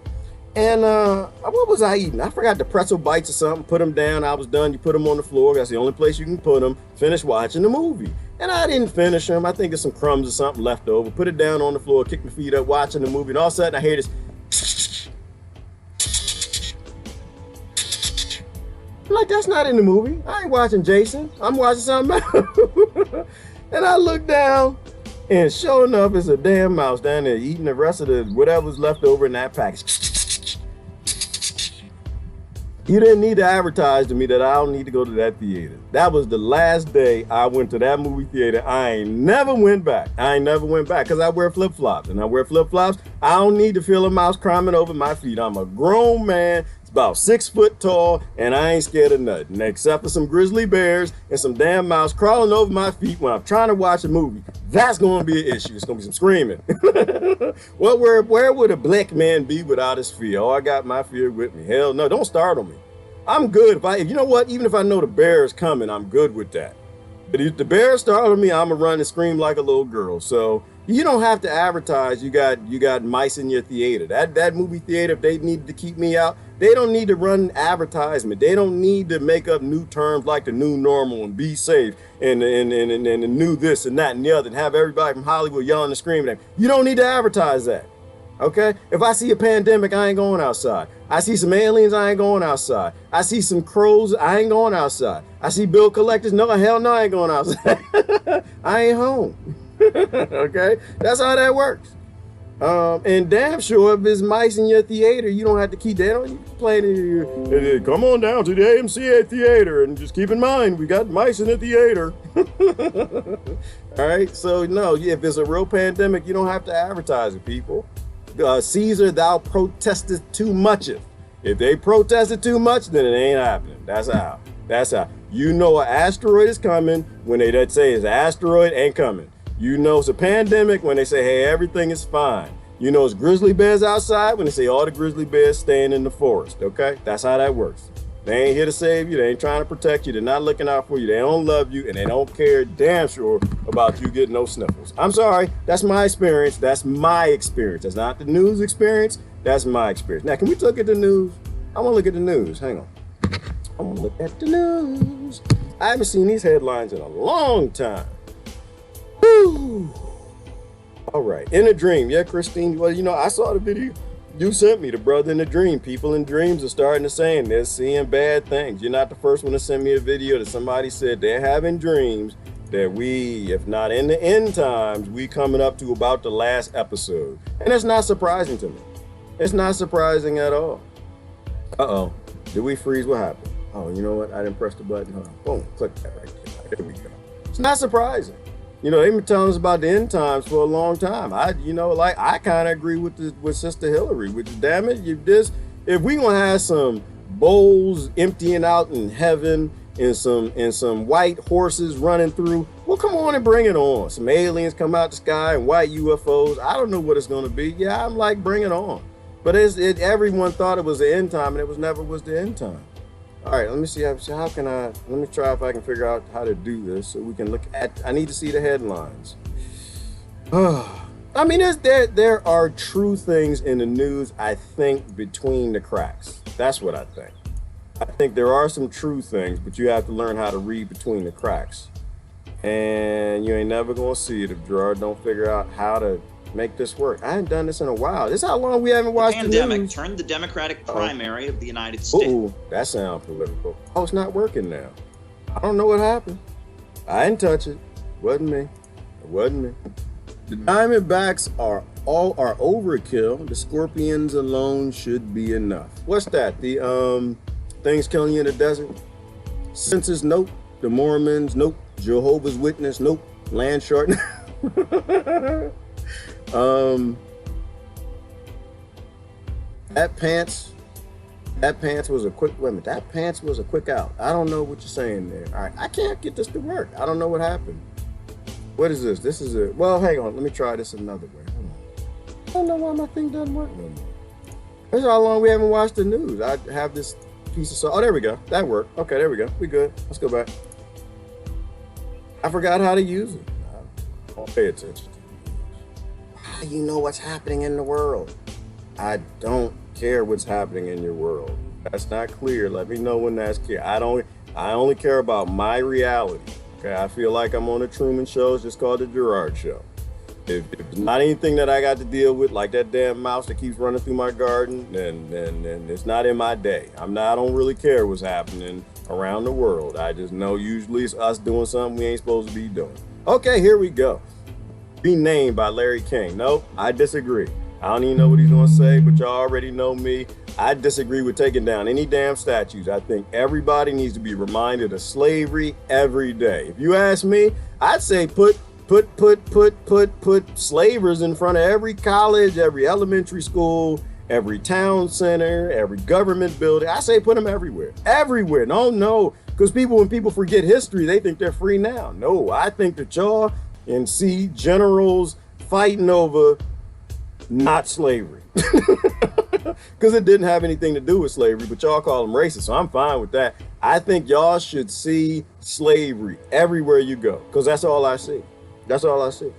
and what was I eating? I forgot the pretzel bites or something. Put them down. I was done. You put them on the floor. That's the only place you can put them. Finish watching the movie. And I didn't finish them. I think there's some crumbs or something left over. Put it down on the floor, kick my feet up, watching the movie. And all of a sudden I hear this. Like, that's not in the movie. I ain't watching Jason. I'm watching something else. And I look down, and sure enough, it's a damn mouse down there eating the rest of the whatever's left over in that package. You didn't need to advertise to me that I don't need to go to that theater. That was the last day I went to that movie theater. I ain't never went back. Because I wear flip-flops. And I wear flip-flops. I don't need to feel a mouse climbing over my feet. I'm a grown man. About 6 foot tall, and I ain't scared of nothing except for some grizzly bears and some damn mouse crawling over my feet when I'm trying to watch a movie. That's going to be an issue. It's going to be some screaming. Well, where would a black man be without his fear? Oh, I got my fear with me. Hell no, don't startle me. I'm good. If you know what, even if I know the bear is coming, I'm good with that. But if the bear startled me, I'm gonna run and scream like a little girl. So you don't have to advertise you got mice in your theater. That movie theater, if they need to keep me out, they don't need to run advertisement. They don't need to make up new terms like the new normal and be safe and the new this and that and the other and have everybody from Hollywood yelling and screaming at me. You don't need to advertise that. Okay? If I see a pandemic, I ain't going outside. I see some aliens, I ain't going outside. I see some crows, I ain't going outside. I see bill collectors, no, hell no, I ain't going outside. I ain't home. Okay? That's how that works. And damn sure, if there's mice in your theater, you don't have to keep that on. You can play it. Come on down to the AMC theater and just keep in mind, we got mice in the theater. All right? So, no, if there's a real pandemic, you don't have to advertise it, people. Caesar, thou protestest too much. If they protested too much, then it ain't happening. That's how. You know an asteroid is coming when they say it's an asteroid ain't coming. You know it's a pandemic when they say, hey, everything is fine. You know it's grizzly bears outside when they say all the grizzly bears staying in the forest, okay? That's how that works. They ain't here to save you. They ain't trying to protect you. They're not looking out for you. They don't love you, and they don't care damn sure about you getting no sniffles. I'm sorry. That's my experience. That's my experience. That's not the news experience. That's my experience. Now, can we look at the news? I want to look at the news. Hang on. I want to look at the news. I haven't seen these headlines in a long time. Whew. All right. In a dream. Yeah, Christine. Well, you know, I saw the video. You sent me the brother in the dream. People in dreams are starting to say they're seeing bad things. You're not the first one to send me a video that somebody said they're having dreams that we, if not in the end times, we coming up to about the last episode. And it's not surprising to me. It's not surprising at all. Uh-oh. Did we freeze? What happened? Oh, you know what? I didn't press the button. Hold on. Boom. Click that right there. There we go. It's not surprising. You know, they've been telling us about the end times for a long time. I kind of agree with Sister Hillary. Which, damn it, if we gonna have some bowls emptying out in heaven and some white horses running through, well, come on and bring it on. Some aliens come out the sky and white UFOs. I don't know what it's gonna be. Yeah, I'm like, bring it on. But everyone thought it was the end time, and it never was the end time. All right, let me see. Let me try if I can figure out how to do this so we can look at, I need to see the headlines. I mean, there are true things in the news, I think, between the cracks. That's what I think. I think there are some true things, but you have to learn how to read between the cracks. And you ain't never gonna see it if Gerard don't figure out how to make this work. I haven't done this in a while. This is how long we haven't watched the pandemic news. turned the Democratic primary of the United States. Ooh, that sounds political. Oh, it's not working now. I don't know what happened. I didn't touch it. Wasn't me. It wasn't me. The Diamondbacks are overkill. The Scorpions alone should be enough. What's that? The things killing you in the desert? Census? Nope. The Mormons? Nope. Jehovah's Witness? Nope. Land short? That pants was a quick limit. That pants was a quick out. I don't know what you're saying there. All right, I can't get this to work. I don't know what happened. What is this? This is well, hang on. Let me try this another way. Hold on. I don't know why my thing doesn't work no more. This is how long we haven't watched the news. I have this piece of salt. Oh, there we go. That worked. Okay, there we go. We good. Let's go back. I forgot how to use it. I don't pay attention. How do you know what's happening in the world? I don't care what's happening in your world. That's not clear. Let me know when that's clear. I only care about my reality. Okay, I feel like I'm on a Truman Show. It's just called the Gerard Show. If it's not anything that I got to deal with, like that damn mouse that keeps running through my garden, then it's not in my day. I don't really care what's happening around the world. I just know usually it's us doing something we ain't supposed to be doing. Okay, here we go. Be named by Larry King. Nope, I disagree. I don't even know what he's gonna say, but y'all already know me. I disagree with taking down any damn statues. I think everybody needs to be reminded of slavery every day. If you ask me, I'd say put slavers in front of every college, every elementary school, every town center, every government building. I say put them everywhere. Everywhere. No, because when people forget history, they think they're free now. No, I think that y'all and see generals fighting over not slavery. Because it didn't have anything to do with slavery, but y'all call them racist, so I'm fine with that. I think y'all should see slavery everywhere you go, because that's all I see. That's all I see.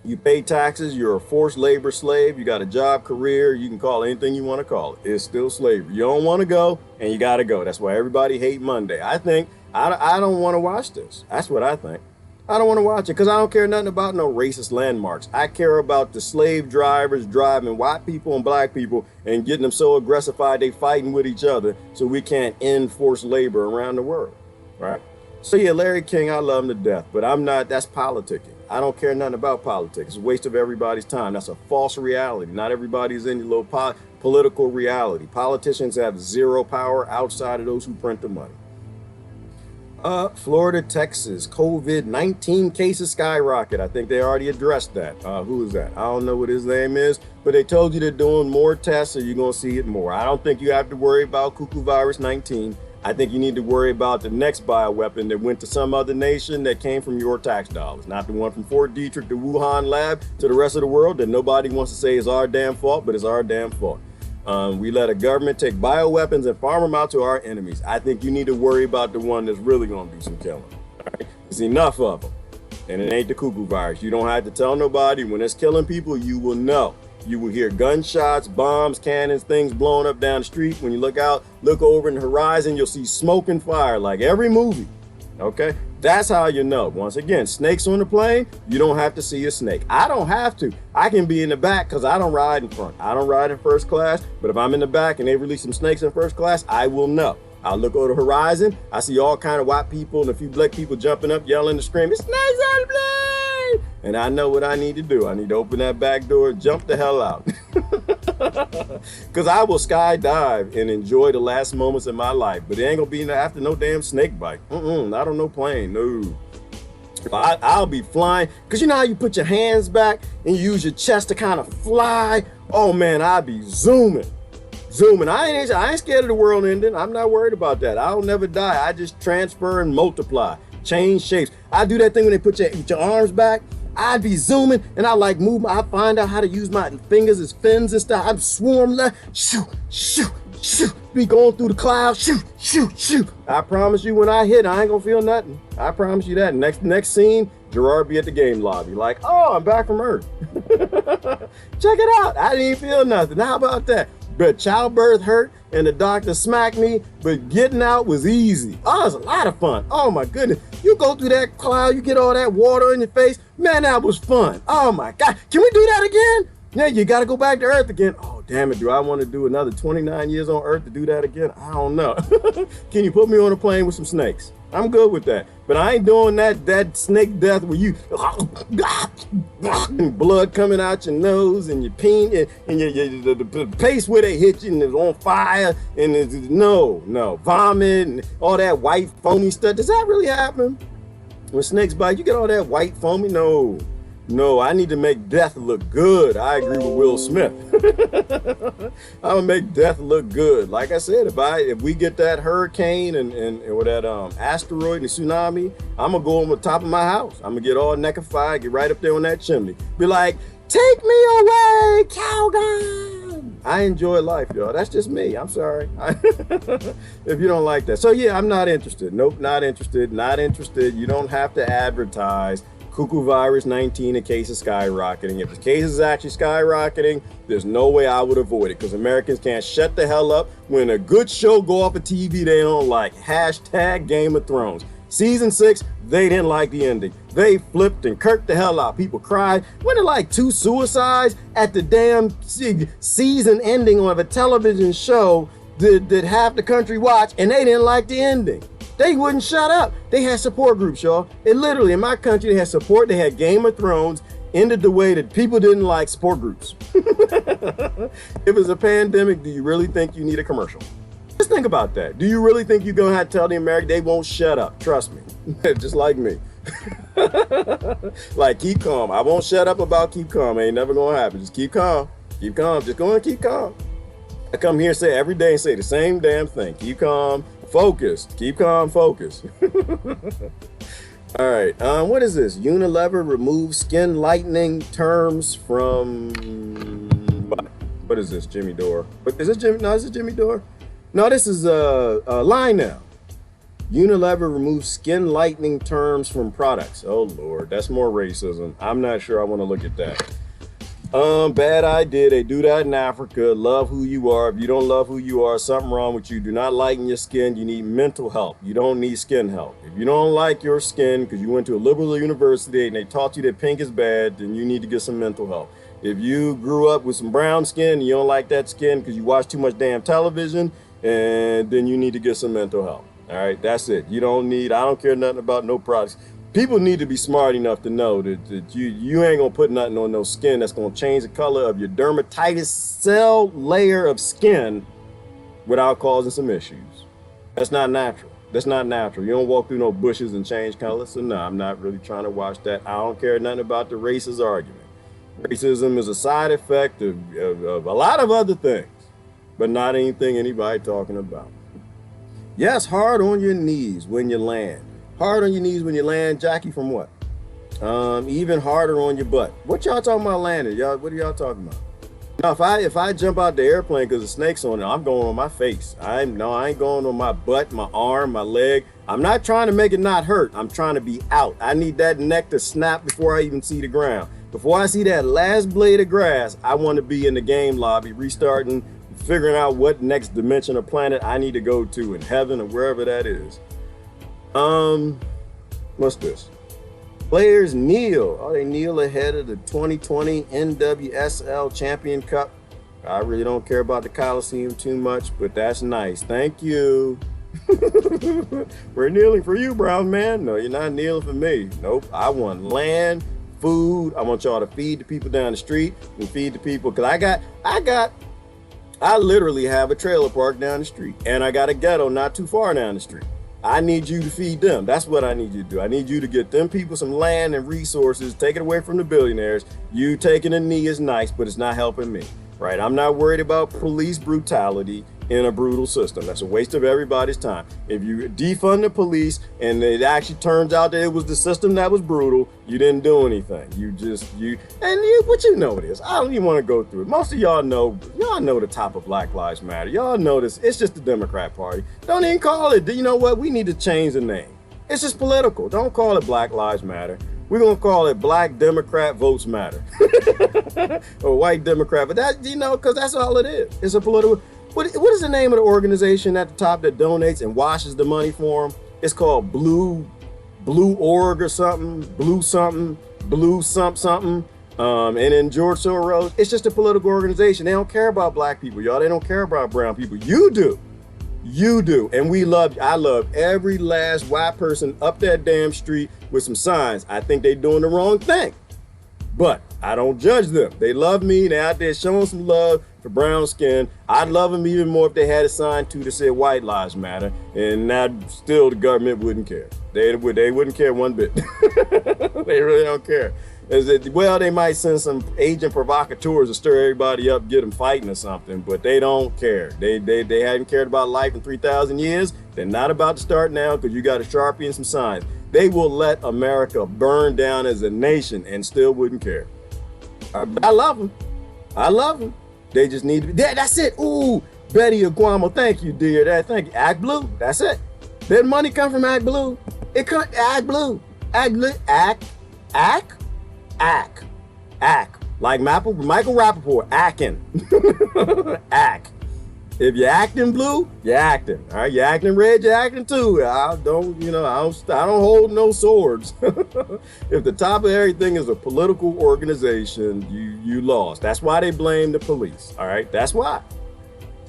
You pay taxes, you're a forced labor slave, you got a job, career, you can call it anything you want to call it. It's still slavery. You don't want to go, and you got to go. That's why everybody hate Monday. I think, I don't want to watch this. That's what I think. I don't want to watch it because I don't care nothing about no racist landmarks. I care about the slave drivers driving white people and black people and getting them so aggressified they fighting with each other so we can't end forced labor around the world, right? So yeah, Larry King, I love him to death, but that's politicking. I don't care nothing about politics. It's a waste of everybody's time. That's a false reality. Not everybody's in your little political reality. Politicians have zero power outside of those who print the money. Florida, Texas, COVID-19 cases skyrocket. I think they already addressed that. Who is that? I don't know what his name is, but they told you they're doing more tests, so you're going to see it more. I don't think you have to worry about cuckoo virus 19. I think you need to worry about the next bioweapon that went to some other nation that came from your tax dollars, not the one from Fort Detrick, the Wuhan lab, to the rest of the world that nobody wants to say is our damn fault, but it's our damn fault. We let a government take bioweapons and farm them out to our enemies. I think you need to worry about the one that's really going to do some killing. All right? There's enough of them. And it ain't the cuckoo virus. You don't have to tell nobody. When it's killing people, you will know. You will hear gunshots, bombs, cannons, things blowing up down the street. When you look out, look over in the horizon, you'll see smoke and fire like every movie. Okay? That's how you know. Once again, snakes on the plane, you don't have to see a snake. I don't have to. I can be in the back because I don't ride in front. I don't ride in first class, but if I'm in the back and they release some snakes in first class, I will know. I'll look over the horizon. I see all kind of white people and a few black people jumping up, yelling and screaming, snakes on the plane! And I know what I need to do. I need to open that back door, jump the hell out. Because I will skydive and enjoy the last moments of my life. But it ain't going to be after no damn snake bite. Not on no plane, no. I'll be flying. Because you know how you put your hands back and you use your chest to kind of fly? Oh man, I'll be zooming. I ain't scared of the world ending. I'm not worried about that. I'll never die. I just transfer and multiply, change shapes. I do that thing when they put your arms back. I'd be zooming and I like move. I find out how to use my fingers as fins and stuff. I'm swarm left, shoot, shoot, shoot. Be going through the clouds, shoot, shoot, shoot. I promise you, when I hit, I ain't gonna feel nothing. I promise you that. Next scene, Gerard be at the game lobby, like, oh, I'm back from Earth. Check it out. I didn't even feel nothing. How about that? But childbirth hurt and the doctor smacked me, but getting out was easy. Oh, it was a lot of fun. Oh my goodness. You go through that cloud, you get all that water in your face. Man, that was fun. Oh my God. Can we do that again? Yeah, you got to go back to Earth again. Oh, damn it. Do I want to do another 29 years on Earth to do that again? I don't know. Can you put me on a plane with some snakes? I'm good with that. But I ain't doing that snake death where you and blood coming out your nose and your peen and the place where they hit you and it's on fire and it's, no, vomit and all that white foamy stuff. Does that really happen? When snakes bite, you get all that white foamy? No, I need to make death look good. I agree with Will Smith. I'm gonna make death look good. Like I said, if we get that hurricane and or that asteroid and tsunami, I'm gonna go on the top of my house. I'm gonna get all neckified, get right up there on that chimney. Be like, take me away, Calgon. I enjoy life, y'all. That's just me. I'm sorry. If you don't like that. So yeah, I'm not interested. Nope, not interested. Not interested. You don't have to advertise cuckoo virus 19, the case is skyrocketing. If the case is actually skyrocketing, there's no way I would avoid it because Americans can't shut the hell up when a good show go off of TV they don't like. Hashtag Game of Thrones. Season 6, they didn't like the ending. They flipped and kirked the hell out. People cried. Wasn't it like 2 suicides at the damn season ending of a television show that half the country watched and they didn't like the ending? They wouldn't shut up. They had support groups, y'all. It literally, in my country, they had support. They had Game of Thrones, ended the way that people didn't like support groups. If it's a pandemic, do you really think you need a commercial? Just think about that. Do you really think you're going to have to tell the American they won't shut up? Trust me. Just like me. Like, keep calm. I won't shut up about keep calm. Ain't never going to happen. Just keep calm. Keep calm. Just go and keep calm. I come here and say every day and say the same damn thing. Keep calm. Focused. Keep calm, focus. All right. What is this? Unilever removes skin lightening terms from. What is this? Jimmy Dore. Is this Jimmy? No, is it Jimmy Dore? No, this is Lionel. Unilever removes skin lightening terms from products. Oh Lord, that's more racism. I'm not sure I want to look at that. Bad idea. They do that in Africa. Love who you are. If you don't love who you are, something wrong with you. Do not lighten your skin. You need mental help. You don't need skin help. If you don't like your skin because you went to a liberal university and they taught you that pink is bad, then you need to get some mental help. If you grew up with some brown skin and you don't like that skin because you watch too much damn television, and then you need to get some mental help. All right, that's it. I don't care nothing about no products. People need to be smart enough to know that you ain't gonna put nothing on no skin that's gonna change the color of your dermatitis cell layer of skin without causing some issues. That's not natural. That's not natural. You don't walk through no bushes and change colors. So no, I'm not really trying to watch that. I don't care nothing about the racist argument. Racism is a side effect of a lot of other things, but not anything anybody talking about. Yes, hard on your knees when you land. Hard on your knees when you land, Jackie, from what? Even harder on your butt. What y'all talking about landing? Y'all, what are y'all talking about? No, if I jump out the airplane because the snake's on it, I'm going on my face. I ain't going on my butt, my arm, my leg. I'm not trying to make it not hurt. I'm trying to be out. I need that neck to snap before I even see the ground. Before I see that last blade of grass, I want to be in the game lobby, restarting, figuring out what next dimension or planet I need to go to in heaven or wherever that is. What's this? Players kneel. Oh, they kneel ahead of the 2020 NWSL Champion Cup. I really don't care about the Coliseum too much, but that's nice. Thank you. We're kneeling for you, brown man. No, you're not kneeling for me. Nope. I want land, food. I want y'all to feed the people down the street and feed the people. Cause I literally have a trailer park down the street, and I got a ghetto not too far down the street. I need you to feed them. That's what I need you to do. I need you to get them people some land and resources, take it away from the billionaires. You taking a knee is nice, but it's not helping me, right? I'm not worried about police brutality in a brutal system. That's a waste of everybody's time. If you defund the police and it actually turns out that it was the system that was brutal, you didn't do anything. What you know it is. I don't even want to go through it. Most of y'all know the top of Black Lives Matter. Y'all know this. It's just the Democrat Party. Don't even call it. You know what? We need to change the name. It's just political. Don't call it Black Lives Matter. We're going to call it Black Democrat Votes Matter. Or White Democrat. But that, because that's all it is. It's a political... What is the name of the organization at the top that donates and washes the money for them? It's called Blue Org or something, Blue something, Blue something. And then George Soros, it's just a political organization. They don't care about black people, y'all. They don't care about brown people. You do. You do. And I love every last white person up that damn street with some signs. I think they're doing the wrong thing. But I don't judge them. They love me. They're out there showing some love for brown skin. I'd love them even more if they had a sign too that said White Lives Matter, and now still the government wouldn't care. They wouldn't care one bit. They really don't care. They might send some agent provocateurs to stir everybody up, get them fighting or something, but they don't care. They hadn't cared about life in 3,000 years. They're not about to start now because you got a Sharpie and some signs. They will let America burn down as a nation and still wouldn't care. I love them. I love them. They just need to be there. That's it. Ooh, Betty Aguamo. Thank you, dear. Thank you. Act Blue. That's it. That money come from Act Blue. It come Act Blue. Act. Like Michael Rappaport. Acting. Act. If you're acting blue, you're acting. All right, you're acting red, you're acting too. I don't hold no swords. If the top of everything is a political organization, you lost. That's why they blame the police. All right, that's why.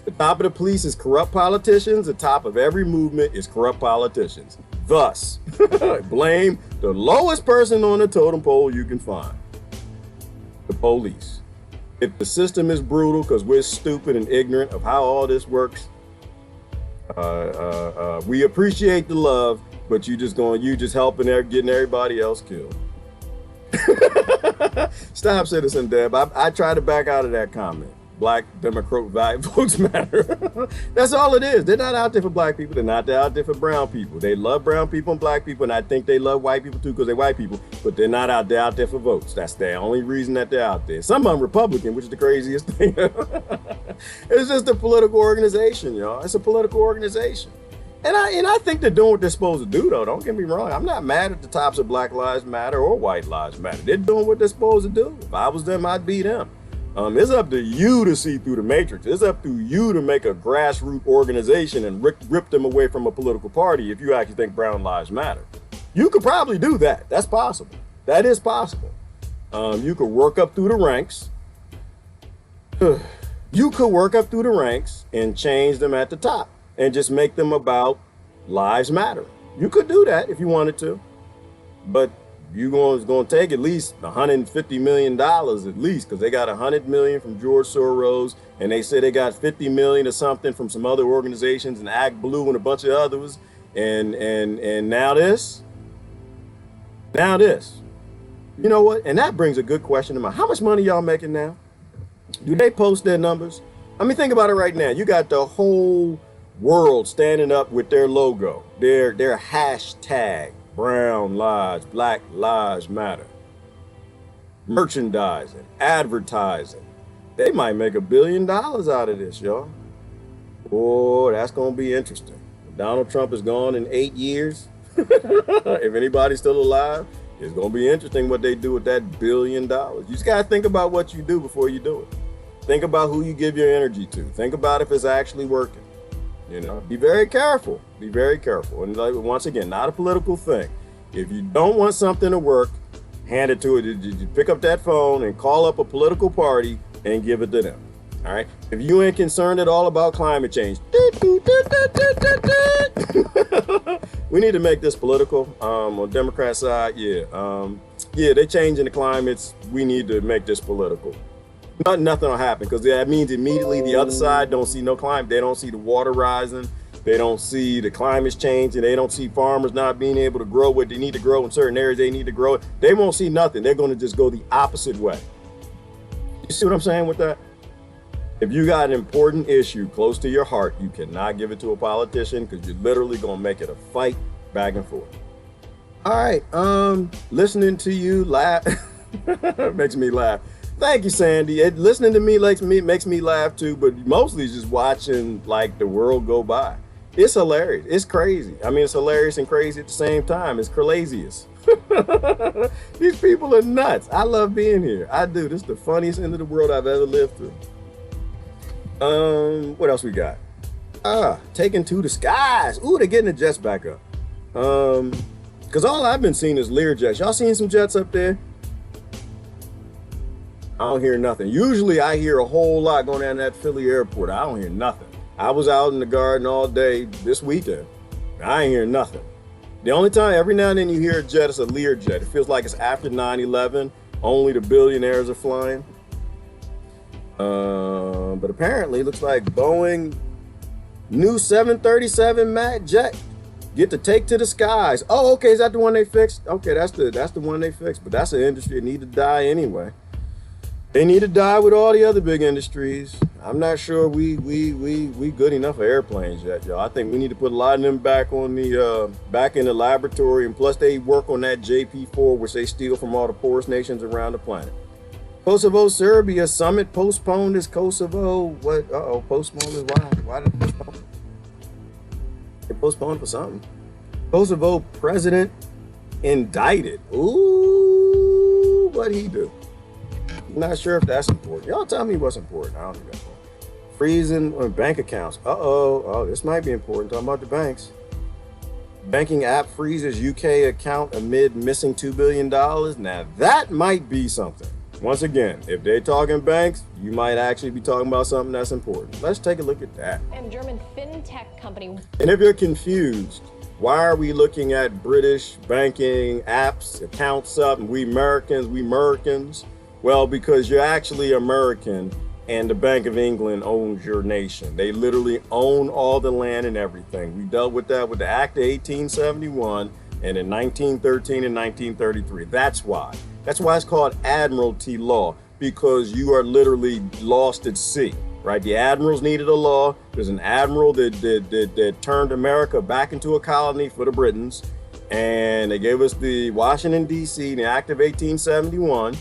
The top of the police is corrupt politicians. The top of every movement is corrupt politicians. Thus, blame the lowest person on the totem pole you can find. The police. If the system is brutal because we're stupid and ignorant of how all this works, we appreciate the love, but you just helping getting everybody else killed. Stop, Citizen Deb. I try to back out of that comment. Black Democrat votes matter. That's all it is. They're not out there for black people. They're not out there for brown people. They love brown people and black people, and I think they love white people too because they're white people, but they're not out there for votes. That's the only reason that they're out there. Some of them Republican, which is the craziest thing. It's just a political organization, y'all. It's a political organization. And I think they're doing what they're supposed to do, though. Don't get me wrong. I'm not mad at the tops of Black Lives Matter or White Lives Matter. They're doing what they're supposed to do. If I was them, I'd be them. It's up to you to see through the matrix. It's up to you to make a grassroots organization and rip them away from a political party if you actually think brown lives matter. You could probably do that. That's possible. That is possible. You could work up through the ranks. You could work up through the ranks and change them at the top and just make them about lives matter. You could do that if you wanted to, but you're going to take at least $150 million at least, because they got $100 million from George Soros, and they say they got $50 million or something from some other organizations and Act Blue and a bunch of others, and now this. You know what? And that brings a good question to mind. How much money y'all making now? Do they post their numbers? I mean, think about it right now. You got the whole world standing up with their logo, their hashtag. Brown lives, Black Lives Matter. Merchandising, advertising, They might make $1 billion out of this, y'all. Oh, that's going to be interesting. Donald Trump is gone in 8 years. If anybody's still alive, it's going to be interesting what they do with that $1 billion. You just got to think about what you do before you do it. Think about who you give your energy to. Think about if it's actually working. You know, be very careful. Be very careful. And like, once again, not a political thing. If you don't want something to work, hand it to it. You pick up that phone and call up a political party and give it to them. All right. If you ain't concerned at all about climate change, we need to make this political. On the Democrat side, they're changing the climates. We need to make this political. Nothing will happen because that means immediately the other side don't see no climate. They don't see the water rising. They don't see the climate changing. They don't see farmers not being able to grow what they need to grow in certain areas they need to grow. They won't see nothing. They're going to just go the opposite way. You see what I'm saying with that? If you got an important issue close to your heart, you cannot give it to a politician because you're literally going to make it a fight back and forth. All right. Listening to you laugh makes me laugh. Thank you, Sandy. Listening to me makes me laugh too, but mostly just watching like the world go by. It's hilarious. It's crazy. I mean, it's hilarious and crazy at the same time. It's craziest. These people are nuts. I love being here. I do. This is the funniest end of the world I've ever lived through. What else we got? Taking to the skies. Ooh, they're getting the jets back up. Because all I've been seeing is Lear jets. Y'all seen some jets up there? I don't hear nothing. Usually I hear a whole lot going down that Philly airport. I don't hear nothing. I was out in the garden all day this weekend. I ain't hear nothing. The only time, every now and then you hear a jet, it's a Lear jet. It feels like it's after 9/11. Only the billionaires are flying. But apparently it looks like Boeing new 737 MAX jet get to take to the skies. Oh, okay, is that the one they fixed? Okay, that's the one they fixed. But that's an industry that need to die anyway. They need to die with all the other big industries. I'm not sure we good enough for airplanes yet, y'all. I think we need to put a lot of them back on the back in the laboratory, and plus they work on that JP4, which they steal from all the poorest nations around the planet. Kosovo Serbia summit postponed. Is Kosovo what? Postponed is why? Why did they postpone? They postponed for something. Kosovo president indicted. Ooh, what'd he do? Not sure if that's important. Y'all tell me what's important. I don't think that's important. Freezing on bank accounts. Oh, this might be important. Talking about the banks. Banking app freezes UK account amid missing $2 billion. Now that might be something. Once again, if they're talking banks, you might actually be talking about something that's important. Let's take a look at that. And German fintech company. And if you're confused, why are we looking at British banking apps, accounts up, and we Americans? Well, because you're actually American and the Bank of England owns your nation. They literally own all the land and everything. We dealt with that with the Act of 1871 and in 1913 and 1933. That's why. That's why it's called Admiralty law, because you are literally lost at sea, right? The admirals needed a law. There's an admiral that turned America back into a colony for the Britons. And they gave us the Washington, D.C., the Act of 1871.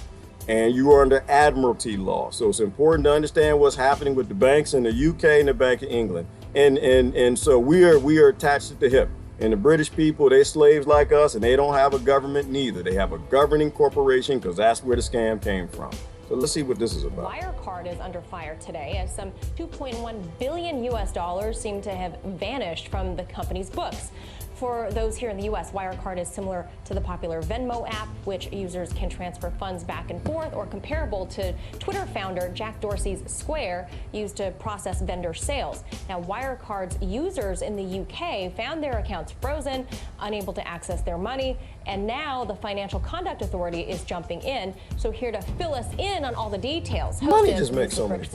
And you are under Admiralty law. So it's important to understand what's happening with the banks in the UK and the Bank of England. And so we are attached at the hip. And the British people, they're slaves like us, and they don't have a government neither. They have a governing corporation because that's where the scam came from. So let's see what this is about. Wirecard is under fire today as some $2.1 billion US seem to have vanished from the company's books. For those here in the U.S., Wirecard is similar to the popular Venmo app, which users can transfer funds back and forth, or comparable to Twitter founder Jack Dorsey's Square, used to process vendor sales. Now, Wirecard's users in the U.K. found their accounts frozen, unable to access their money, and now the Financial Conduct Authority is jumping in. So here to fill us in on all the details, money just makes so much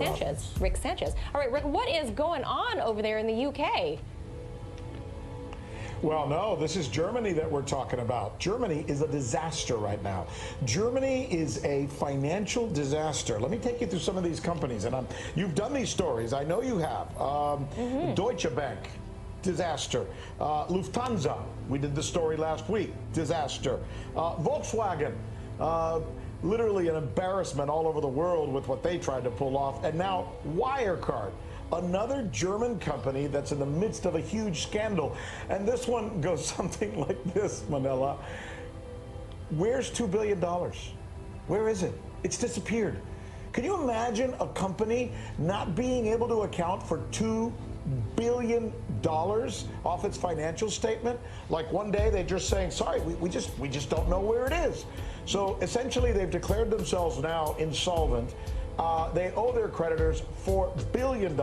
Rick Sanchez. All right, Rick, what is going on over there in the U.K.? Well, no, this is Germany that we're talking about. Germany is a disaster right now. Germany is a financial disaster. Let me take you through some of these companies. And you've done these stories. I know you have. Deutsche Bank, disaster. Lufthansa, we did the story last week, disaster. Volkswagen, literally an embarrassment all over the world with what they tried to pull off. And now Wirecard, another German company that's in the midst of a huge scandal. And this one goes something like this, Manila. Where's $2 billion? Where is it? It's disappeared. Can you imagine a company not being able to account for $2 billion off its financial statement? Like one day they're just saying, sorry, we just don't know where it is. So essentially they've declared themselves now insolvent. They owe their creditors $4 billion.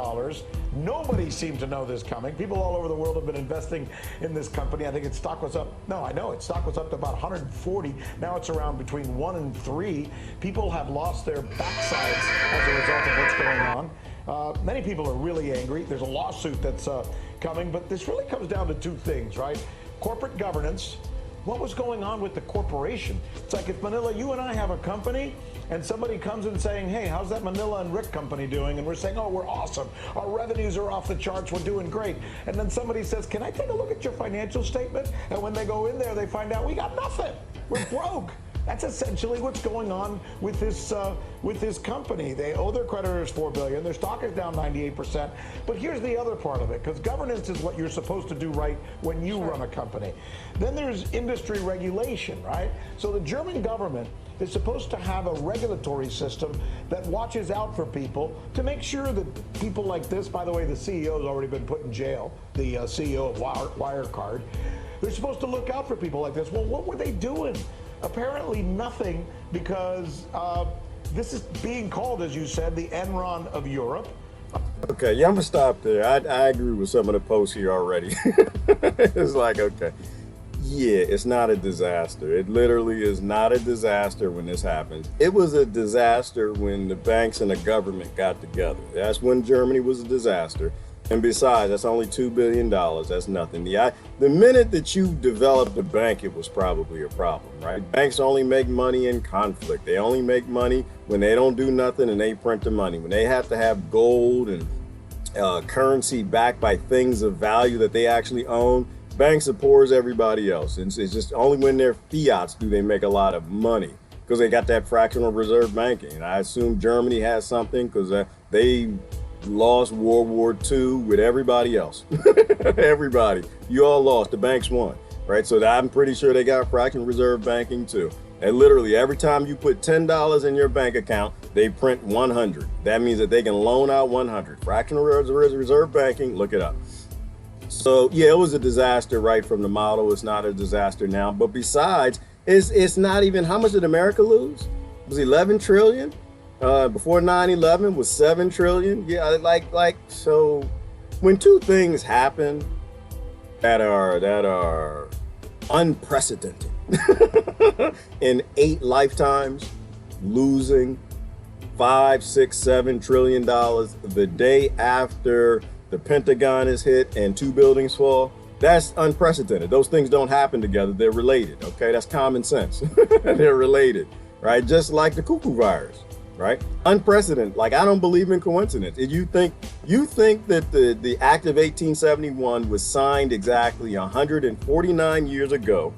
Nobody seemed to know this coming. People all over the world have been investing in this company. I think its stock was up. No, I know its stock was up to about 140. Now it's around between 1 and 3. People have lost their backsides as a result of what's going on. Many people are really angry. There's a lawsuit that's coming, but this really comes down to two things, right? Corporate governance. What was going on with the corporation? It's like if Manila, you and I have a company, and somebody comes in saying, hey, how's that Manila and Rick company doing? And we're saying, oh, we're awesome. Our revenues are off the charts. We're doing great. And then somebody says, can I take a look at your financial statement? And when they go in there, they find out we got nothing. We're broke. That's essentially what's going on with this company. They owe their creditors $4 billion. Their stock is down 98%. But here's the other part of it, because governance is what you're supposed to do right when you run a company. Then there's industry regulation, right? So the German government is supposed to have a regulatory system that watches out for people to make sure that people like this, by the way, the CEO has already been put in jail, the CEO of Wirecard. They're supposed to look out for people like this. Well, what were they doing? Apparently nothing, because this is being called, as you said, the Enron of Europe. Okay, yeah, I'm gonna stop there. I agree with some of the posts here already. It's like, okay, yeah, it's not a disaster. It literally is not a disaster when this happens. It was a disaster when the banks and the government got together. That's when Germany was a disaster. And besides, that's only $2 billion. That's nothing. The minute that you developed a bank, it was probably a problem, right? Banks only make money in conflict. They only make money when they don't do nothing and they print the money. When they have to have gold and currency backed by things of value that they actually own, banks are poor as everybody else. And it's just only when they're fiats do they make a lot of money, because they got that fractional reserve banking. And I assume Germany has something, because they lost World War II with everybody else. Everybody. You all lost. The banks won, right? So I'm pretty sure they got fractional reserve banking too. And literally every time you put $10 in your bank account, they print 100. That means that they can loan out 100. Fractional reserve banking, look it up. So yeah, it was a disaster right from the model. It's not a disaster now. But besides, it's not even, how much did America lose? It was 11 trillion. Before 9/11 was 7 trillion. Yeah, like so when two things happen that are unprecedented in 8 lifetimes, losing $5, $6, $7 trillion the day after the Pentagon is hit and 2 buildings fall, that's unprecedented. Those things don't happen together. They're related. Okay, that's common sense. They're related, right? Just like the cuckoo virus. Right? Unprecedented. Like, I don't believe in coincidence. You think that the Act of 1871 was signed exactly 149 years ago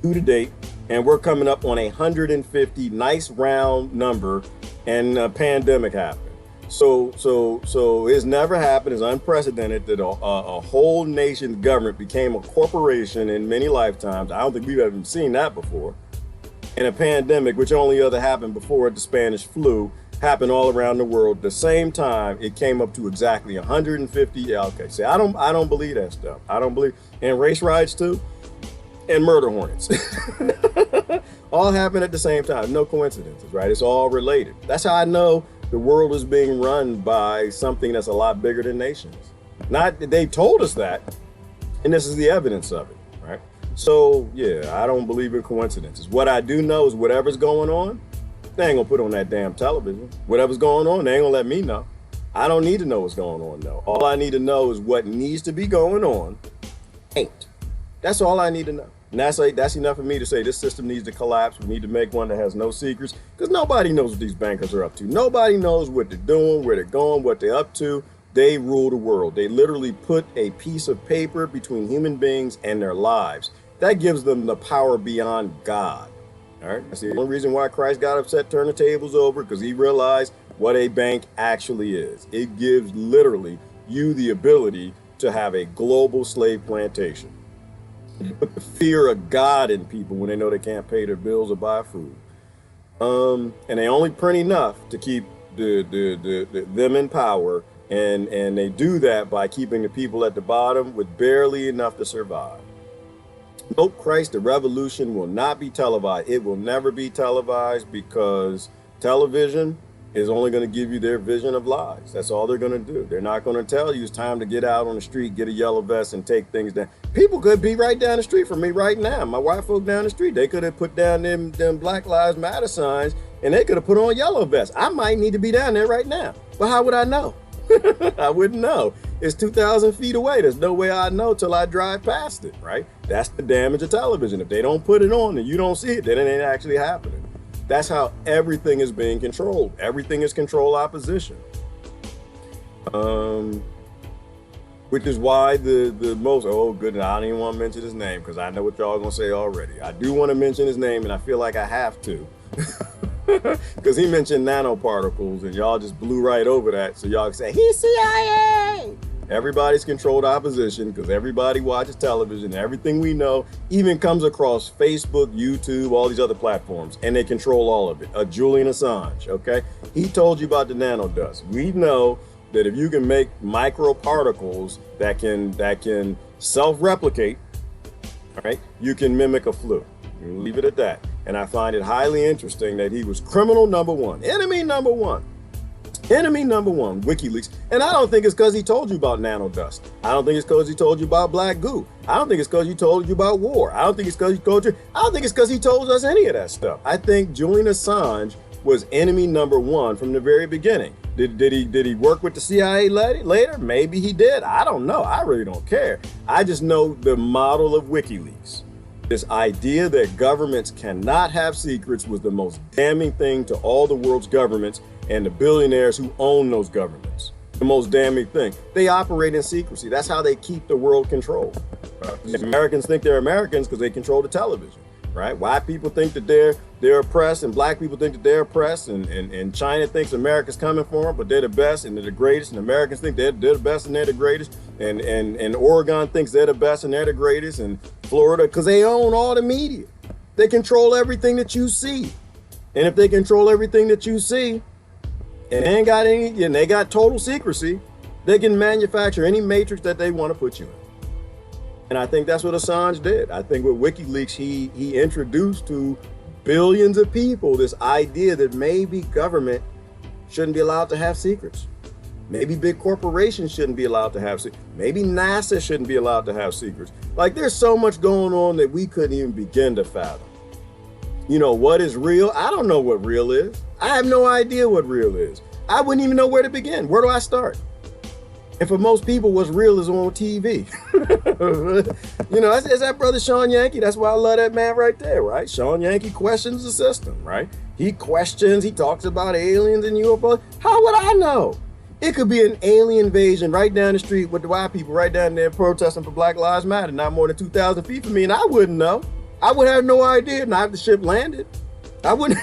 to the date, and we're coming up on 150, nice round number, and a pandemic happened. So it's never happened. It's unprecedented that a whole nation's government became a corporation in many lifetimes. I don't think we've ever seen that before. And a pandemic, which only ever happened before the Spanish flu, happened all around the world. At the same time, it came up to exactly 150. Yeah, okay. See, I don't believe that stuff. I don't believe, and race riots too, and murder hornets, all happened at the same time. No coincidences, right? It's all related. That's how I know the world is being run by something that's a lot bigger than nations. Not that they told us that, and this is the evidence of it, right? So yeah, I don't believe in coincidences. What I do know is whatever's going on, they ain't gonna put on that damn television. Whatever's going on, they ain't gonna let me know. I don't need to know what's going on though. All I need to know is what needs to be going on ain't. That's all I need to know. And that's enough for me to say this system needs to collapse. We need to make one that has no secrets, because nobody knows what these bankers are up to. Nobody knows what they're doing, where they're going, what they're up to. They rule the world. They literally put a piece of paper between human beings and their lives. That gives them the power beyond God. All right. That's the only reason why Christ got upset, turned the tables over, because he realized what a bank actually is. It gives literally you the ability to have a global slave plantation. Put the fear of God in people when they know they can't pay their bills or buy food. And they only print enough to keep them in power. And they do that by keeping the people at the bottom with barely enough to survive. Nope, Christ, the revolution will not be televised. It will never be televised because television is only going to give you their vision of lies. That's all they're going to do. They're not going to tell you it's time to get out on the street, get a yellow vest, and take things down. People could be right down the street from me right now. My white folk down the street, they could have put down them Black Lives Matter signs, and they could have put on yellow vests. I might need to be down there right now. But how would I know? I wouldn't know. It's 2,000 feet away. There's no way I'd know till I drive past it, right? That's the damage of television. If they don't put it on and you don't see it, then it ain't actually happening. That's how everything is being controlled. Everything is control opposition. Which is why the most, oh goodness, I don't even want to mention his name because I know what y'all gonna say already. I do want to mention his name and I feel like I have to. Because he mentioned nanoparticles and y'all just blew right over that. So y'all can say, he's CIA. Everybody's controlled opposition because everybody watches television. Everything we know even comes across Facebook, YouTube, all these other platforms, and they control all of it. Julian Assange, okay? He told you about the nanodust. We know that if you can make microparticles that can self-replicate, all right, you can mimic a flu. You leave it at that. And I find it highly interesting that he was criminal number one, enemy number one, WikiLeaks. And I don't think it's because he told you about nanodust. I don't think it's because he told you about black goo. I don't think it's because he told you about war. I don't think it's because he told you. I don't think it's because he told us any of that stuff. I think Julian Assange was enemy number one from the very beginning. Did he work with the CIA later? Maybe he did. I don't know. I really don't care. I just know the model of WikiLeaks. This idea that governments cannot have secrets was the most damning thing to all the world's governments and the billionaires who own those governments. The most damning thing. They operate in secrecy. That's how they keep the world controlled. Americans think they're Americans because they control the television, right? White people think that they're oppressed and black people think that they're oppressed and China thinks America's coming for them, but they're the best and they're the greatest, and Americans think they're the best and they're the greatest, and Oregon thinks they're the best and they're the greatest, and Florida, because they own all the media. They control everything that you see. And if they control everything that you see, and they ain't got any, and they got total secrecy, they can manufacture any matrix that they want to put you in. And I think that's what Assange did. I think with WikiLeaks, he introduced to billions of people this idea that maybe government shouldn't be allowed to have secrets. Maybe big corporations shouldn't be allowed to have secrets. Maybe NASA shouldn't be allowed to have secrets. Like, there's so much going on that we couldn't even begin to fathom. You know, what is real? I don't know what real is. I have no idea what real is. I wouldn't even know where to begin. Where do I start? And for most people, what's real is on TV. You know, that's that brother Sean Yankee. That's why I love that man right there, right? Sean Yankee questions the system, right? He talks about aliens and UFOs. How would I know? It could be an alien invasion right down the street with the white people right down there protesting for Black Lives Matter, not more than 2,000 feet from me, and I wouldn't know. I would have no idea, not if the ship landed. I wouldn't,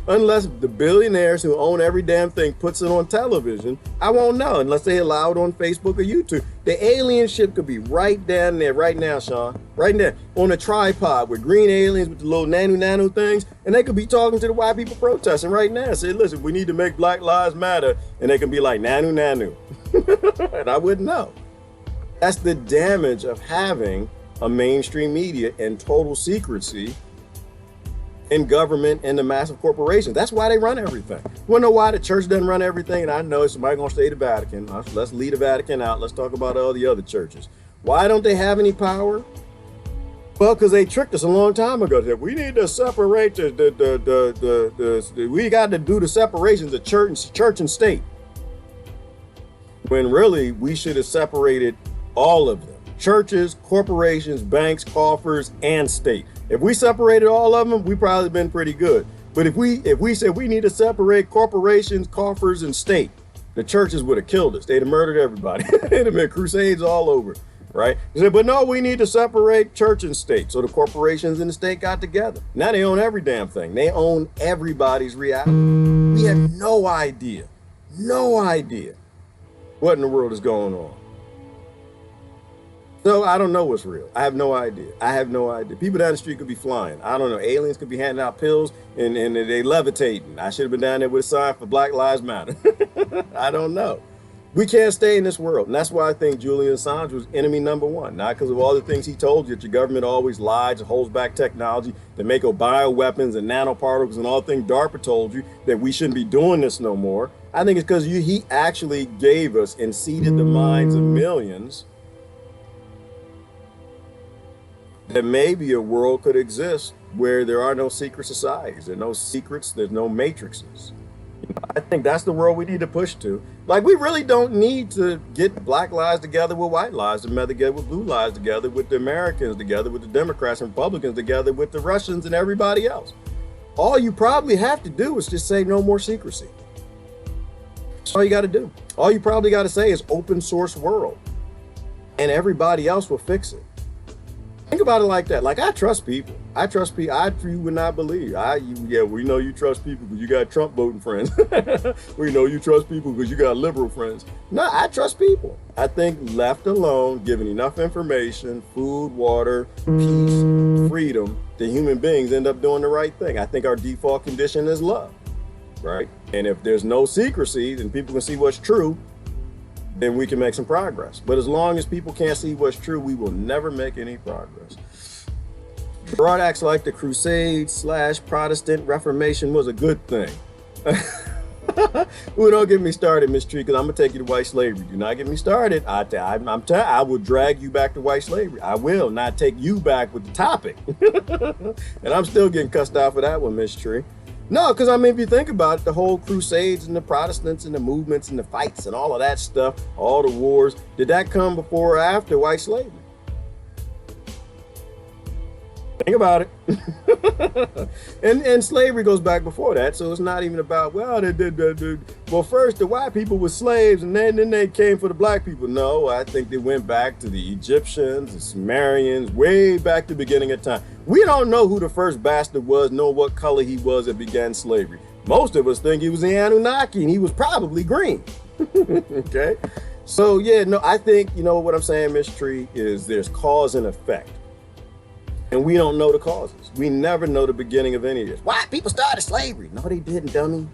unless the billionaires who own every damn thing puts it on television, I won't know unless they allow it on Facebook or YouTube. The alien ship could be right down there, right now, Sean, right there on a tripod with green aliens with the little nano things, and they could be talking to the white people protesting right now. Say, listen, we need to make Black Lives Matter, and they can be like, nanu. And I wouldn't know. That's the damage of having a mainstream media and total secrecy in government and the massive corporations. That's why they run everything. You wanna know why the church doesn't run everything? And I know somebody gonna say the Vatican. Let's leave the Vatican out. Let's talk about all the other churches. Why don't they have any power? Well, because they tricked us a long time ago. That we need to separate we got to do the separations of church and state. When really we should have separated all of them. Churches, corporations, banks, coffers, and state. If we separated all of them, we probably been pretty good. But if we said we need to separate corporations, coffers, and state, the churches would have killed us. They'd have murdered everybody. It'd have been crusades all over. right? He said, but no, we need to separate church and state. So the corporations and the state got together. Now they own every damn thing. They own everybody's reality. We have no idea what in the world is going on. So I don't know what's real. I have no idea. People down the street could be flying. I don't know. Aliens could be handing out pills and they levitating. I should have been down there with a sign for Black Lives Matter. I don't know. We can't stay in this world. And that's why I think Julian Assange was enemy number one. Not because of all the things he told you that your government always lies and holds back technology to make bioweapons and nanoparticles and all the things DARPA told you that we shouldn't be doing this no more. I think it's because he actually gave us and seeded the minds of millions that maybe a world could exist where there are no secret societies, there are no secrets, there's no matrices. I think that's the world we need to push to. Like, we really don't need to get black lives together with white lives, together with blue lives, together with the Americans, together with the Democrats and Republicans, together with the Russians and everybody else. All you probably have to do is just say no more secrecy. That's all you got to do. All you probably got to say is open source world, and everybody else will fix it. Think about it like that. Like, I trust people. You would not believe. We know you trust people because you got Trump voting friends. We know you trust people because you got liberal friends. No, I trust people. I think left alone, given enough information, food, water, peace, freedom, the human beings end up doing the right thing. I think our default condition is love, right? And if there's no secrecy and people can see what's true, then we can make some progress. But as long as people can't see what's true, we will never make any progress. Gerard acts like the Crusade/Protestant Reformation was a good thing. Well, don't get me started, Miss Tree, because I'm gonna take you to white slavery. Do not get me started. I will drag you back to white slavery. I will not take you back with the topic. And I'm still getting cussed out for that one, Miss Tree. No, because I mean, if you think about it, the whole Crusades and the Protestants and the movements and the fights and all of that stuff, all the wars, did that come before or after white slavery? Think about it. and slavery goes back before that, so it's not even about, well, well, first the white people were slaves and then they came for the black people. No, I think they went back to the Egyptians, the Sumerians, way back to the beginning of time. We don't know who the first bastard was, nor what color he was that began slavery. Most of us think he was the Anunnaki and he was probably green. Okay? So yeah, no, I think, you know what I'm saying, Miss Tree, is there's cause and effect. And we don't know the causes. We never know the beginning of any of this. White people started slavery. No, they didn't, dummy.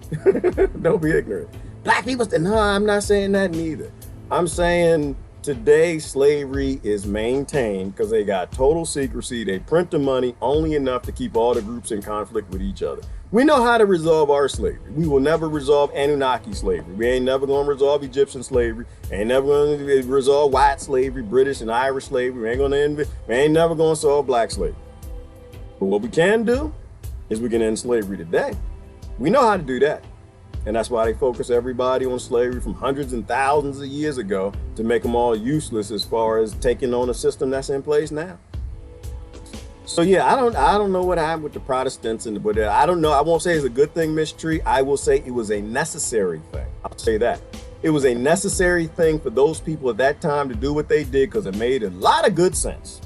Don't be ignorant. Black people, no, I'm not saying that neither. I'm saying today slavery is maintained because they got total secrecy. They print the money only enough to keep all the groups in conflict with each other. We know how to resolve our slavery. We will never resolve Anunnaki slavery. We ain't never going to resolve Egyptian slavery. Ain't never going to resolve white slavery, British and Irish slavery. We ain't never going to solve black slavery. But what we can do is we can end slavery today. We know how to do that. And that's why they focus everybody on slavery from hundreds and thousands of years ago to make them all useless as far as taking on a system that's in place now. So yeah, I don't know what happened with the Protestants but I don't know. I won't say it's a good thing, Miss Tree. I will say it was a necessary thing. I'll say that. It was a necessary thing for those people at that time to do what they did because it made a lot of good sense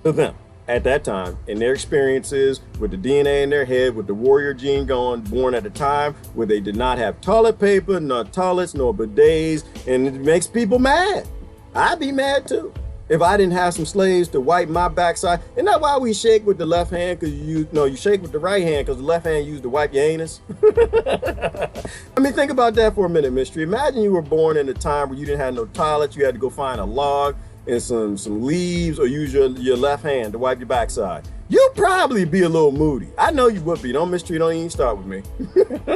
to them at that time in their experiences with the DNA in their head, with the warrior gene born at a time where they did not have toilet paper, nor toilets, nor bidets, and it makes people mad. I'd be mad too if I didn't have some slaves to wipe my backside. Isn't that why we shake with the left hand? Because you shake with the right hand because the left hand used to wipe your anus. I mean, think about that for a minute, Mystery. Imagine you were born in a time where you didn't have no toilets. You had to go find a log and some leaves or use your left hand to wipe your backside. You'd probably be a little moody. I know you would be. Don't Mystery, don't even start with me.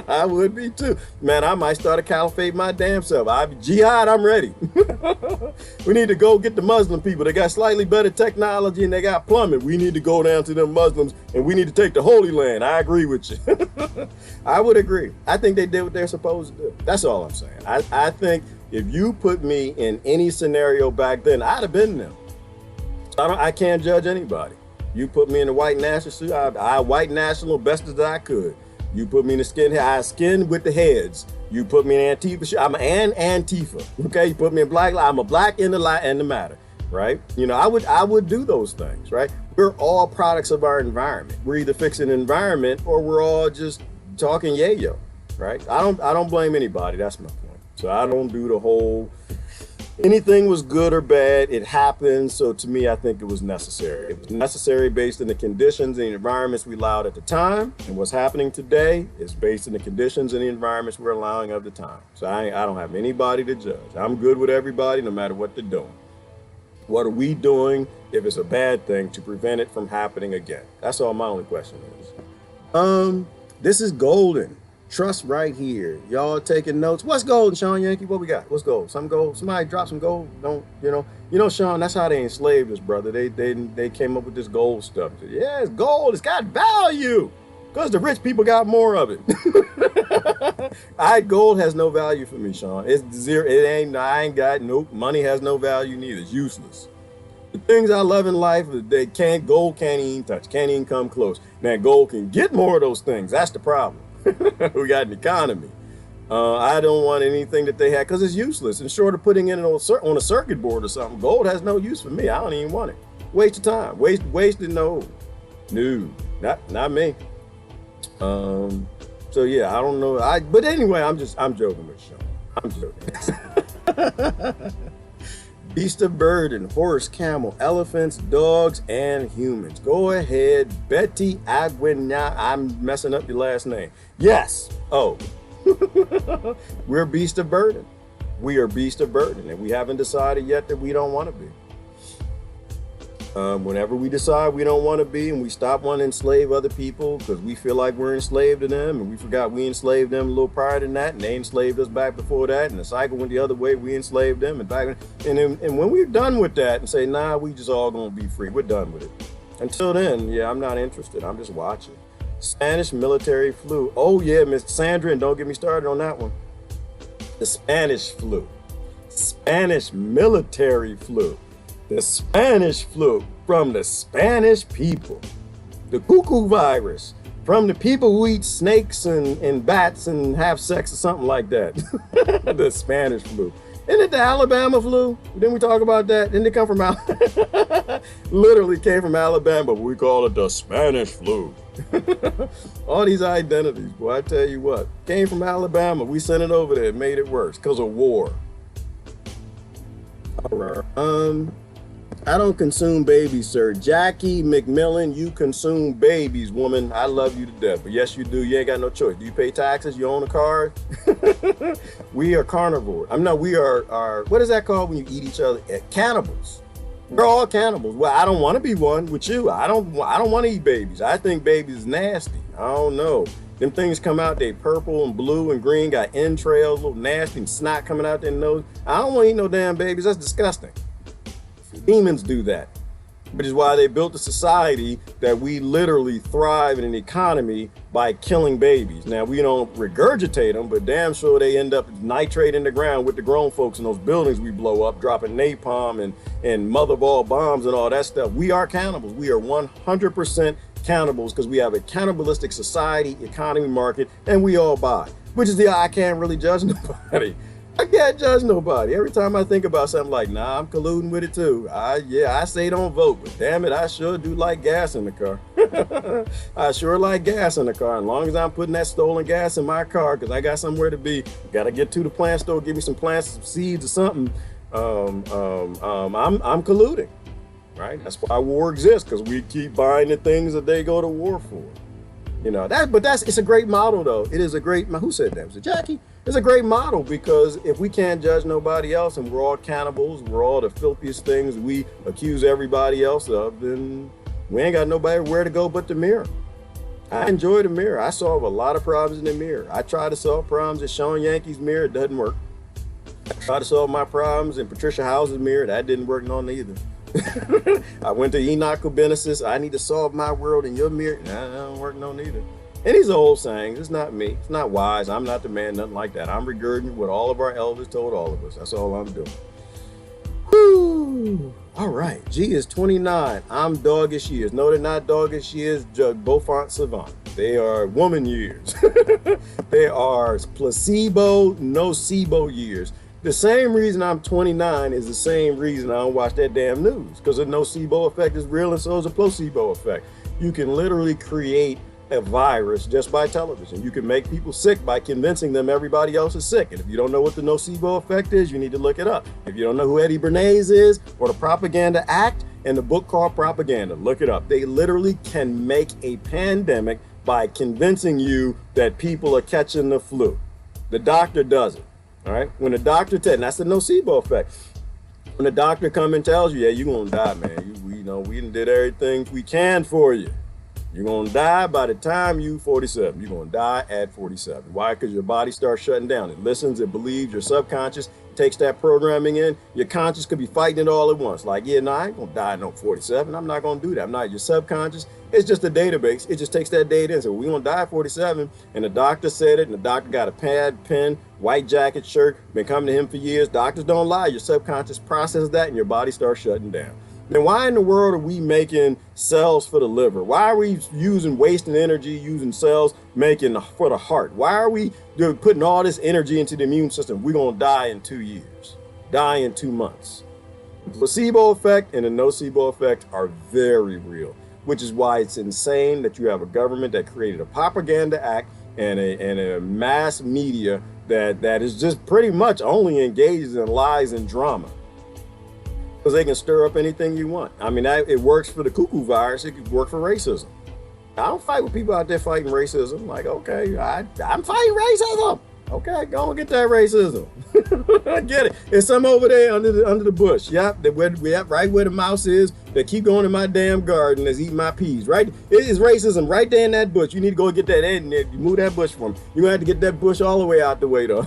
I would be too. Man, I might start a caliphate my damn self. Jihad, I'm ready. We need to go get the Muslim people. They got slightly better technology and they got plumbing. We need to go down to them Muslims and we need to take the Holy Land. I agree with you. I would agree. I think they did what they're supposed to do. That's all I'm saying. I think if you put me in any scenario back then, I'd have been them. I can't judge anybody. You put me in a white national suit, I white national best as I could. You put me in the skin, I skinned with the heads. You put me in Antifa, I'm an Antifa. Okay, you put me in black, I'm a black in the light and the matter. right? You know, I would do those things, right? We're all products of our environment. We're either fixing the environment or we're all just talking yayo, right? I don't blame anybody. That's my point. So I don't do the whole anything was good or bad. It happened. So to me, I think it was necessary. It was necessary based on the conditions and the environments we allowed at the time. And what's happening today is based on the conditions and the environments we're allowing of the time. So I don't have anybody to judge. I'm good with everybody, no matter what they're doing. What are we doing if it's a bad thing to prevent it from happening again? That's all my only question is. This is golden. Trust right here. Y'all taking notes. What's golden, Sean Yankee? What we got? What's gold? Some gold. Somebody drop some gold. Don't, you know, Sean, that's how they enslaved us, brother. They came up with this gold stuff. Yeah, it's gold. It's got value. Because the rich people got more of it. Gold has no value for me, Sean. It's zero. I ain't got, nope. Money has no value neither. It's useless. The things I love in life, gold can't even touch, can't even come close. Now, gold can get more of those things. That's the problem. We got an economy. I don't want anything that they had because it's useless. And short of putting it on a circuit board or something, gold has no use for me. I don't even want it. Waste of time. Wasted. No, not me. So yeah, I don't know. But anyway, I'm joking with Sean. I'm joking. Beast of burden, horse, camel, elephants, dogs, and humans. Go ahead, Betty Aguina. I'm messing up your last name. Yes. Oh, we're beast of burden. We are beast of burden, and we haven't decided yet that we don't want to be. Whenever we decide we don't want to be and we stop wanting to enslave other people because we feel like we're enslaved to them and we forgot we enslaved them a little prior to that and they enslaved us back before that and the cycle went the other way, we enslaved them and when we're done with that and say, nah, we just all gonna be free, we're done with it. Until then, yeah, I'm not interested. I'm just watching. Spanish military flu. Oh yeah, Miss Sandra, and don't get me started on that one. The Spanish flu. Spanish military flu. The Spanish flu from the Spanish people. The cuckoo virus from the people who eat snakes and bats and have sex or something like that. The Spanish flu. Isn't it the Alabama flu? Didn't we talk about that? Didn't it come from literally came from Alabama, but we call it the Spanish flu. All these identities, boy, I tell you what, came from Alabama. We sent it over there and made it worse because of war. All right. I don't consume babies, sir. Jackie McMillan, you consume babies, woman. I love you to death, but yes, you do. You ain't got no choice. Do you pay taxes? You own a car? We are carnivore. We are, what is that called when you eat each other? Cannibals. We're all cannibals. Well, I don't want to be one with you. I don't want to eat babies. I think babies is nasty. I don't know. Them things come out, they purple and blue and green, got entrails, little nasty and snot coming out their nose. I don't want to eat no damn babies. That's disgusting. Demons do that, which is why they built a society that we literally thrive in an economy by killing babies. Now, we don't regurgitate them, but damn sure they end up nitrate in the ground with the grown folks in those buildings we blow up, dropping napalm and mother of all bombs and all that stuff. We are cannibals. We are 100% cannibals because we have a cannibalistic society, economy, market, and we all buy, which is I can't really judge nobody. I can't judge nobody. Every time I think about something like, nah, I'm colluding with it too. I say don't vote, but damn it, I sure do like gas in the car. I sure like gas in the car. As long as I'm putting that stolen gas in my car, because I got somewhere to be, got to get to the plant store, give me some plants, some seeds or something. I'm colluding, right? That's why war exists, because we keep buying the things that they go to war for. You know, it's a great model though. It is a great, who said that? Was it Jackie? It's a great model because if we can't judge nobody else and we're all cannibals, we're all the filthiest things we accuse everybody else of, then we ain't got nobody where to go but the mirror. I enjoy the mirror. I solve a lot of problems in the mirror. I try to solve problems in Sean Yankee's mirror. It doesn't work. I try to solve my problems in Patricia House's mirror. That didn't work none either. I went to Enoch Kubenesis. I need to solve my world in your mirror. That don't work no neither. And these are old sayings. It's not me. It's not wise. I'm not the man, nothing like that. I'm regurgitating what all of our elders told all of us. That's all I'm doing. Whew. All right. G is 29. I'm doggish years. No, they're not doggish years. Beaufort Savant. They are woman years. They are placebo, nocebo years. The same reason I'm 29 is the same reason I don't watch that damn news, because the nocebo effect is real and so is a placebo effect. You can literally create a virus just by television. You can make people sick by convincing them everybody else is sick. And if you don't know what the nocebo effect is, you need to look it up. If you don't know who Eddie Bernays is or the Propaganda Act and the book called Propaganda, look it up. They literally can make a pandemic by convincing you that people are catching the flu. The doctor does it. All right. When the doctor and that's the nocebo effect. When the doctor comes and tells you, yeah, you're gonna die, man. We did everything we can for you. You're gonna die by the time you 47. You're gonna die at 47. Why? Because your body starts shutting down. It listens, it believes, your subconscious takes that programming in. Your conscious could be fighting it all at once. Like, yeah, no, I ain't gonna die at no 47. I'm not gonna do that. I'm not. Your subconscious, it's just a database. It just takes that data in. So we're gonna die at 47. And the doctor said it, and the doctor got a pad, pen, white jacket, shirt, been coming to him for years. Doctors don't lie. Your subconscious processes that and your body starts shutting down. Then why in the world are we making cells for the liver? Why are we wasting energy using cells for the heart? Why are we putting all this energy into the immune system? We're gonna die in 2 years, die in 2 months. The placebo effect and the nocebo effect are very real, which is why it's insane that you have a government that created a propaganda act and a mass media that is just pretty much only engaged in lies and drama. Because they can stir up anything you want. I mean, it works for the cuckoo virus. It could work for racism. I don't fight with people out there fighting racism. Like, okay, I'm fighting racism. Okay, go and get that racism. I get it. There's some over there under the bush. Yep, right where the mouse is. They keep going in my damn garden. That's eating my peas. Right, it is racism right there in that bush. You need to go get that in there. You move that bush from. You're gonna have to get that bush all the way out the way though.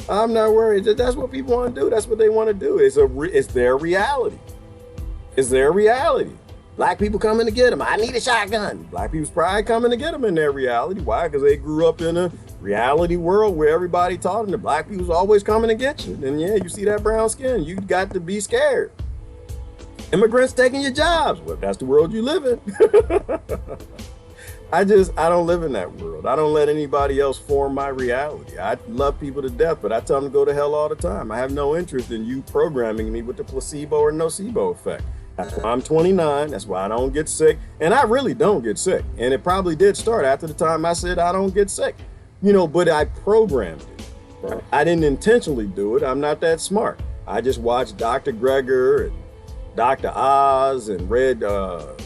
I'm not worried. That's what people want to do. That's what they want to do. It's their reality. It's their reality. Black people coming to get them. I need a shotgun. Black people's probably coming to get them in their reality. Why? Because they grew up in a reality world where everybody taught them that black people's always coming to get you. And yeah, you see that brown skin, you got to be scared. Immigrants taking your jobs. Well, that's the world you live in. I don't live in that world. I don't let anybody else form my reality. I love people to death, but I tell them to go to hell all the time. I have no interest in you programming me with the placebo or nocebo effect. That's why I'm 29. That's why I don't get sick. And I really don't get sick. And it probably did start after the time I said I don't get sick. But I programmed it. Right? I didn't intentionally do it. I'm not that smart. I just watched Dr. Greger and Dr. Oz and read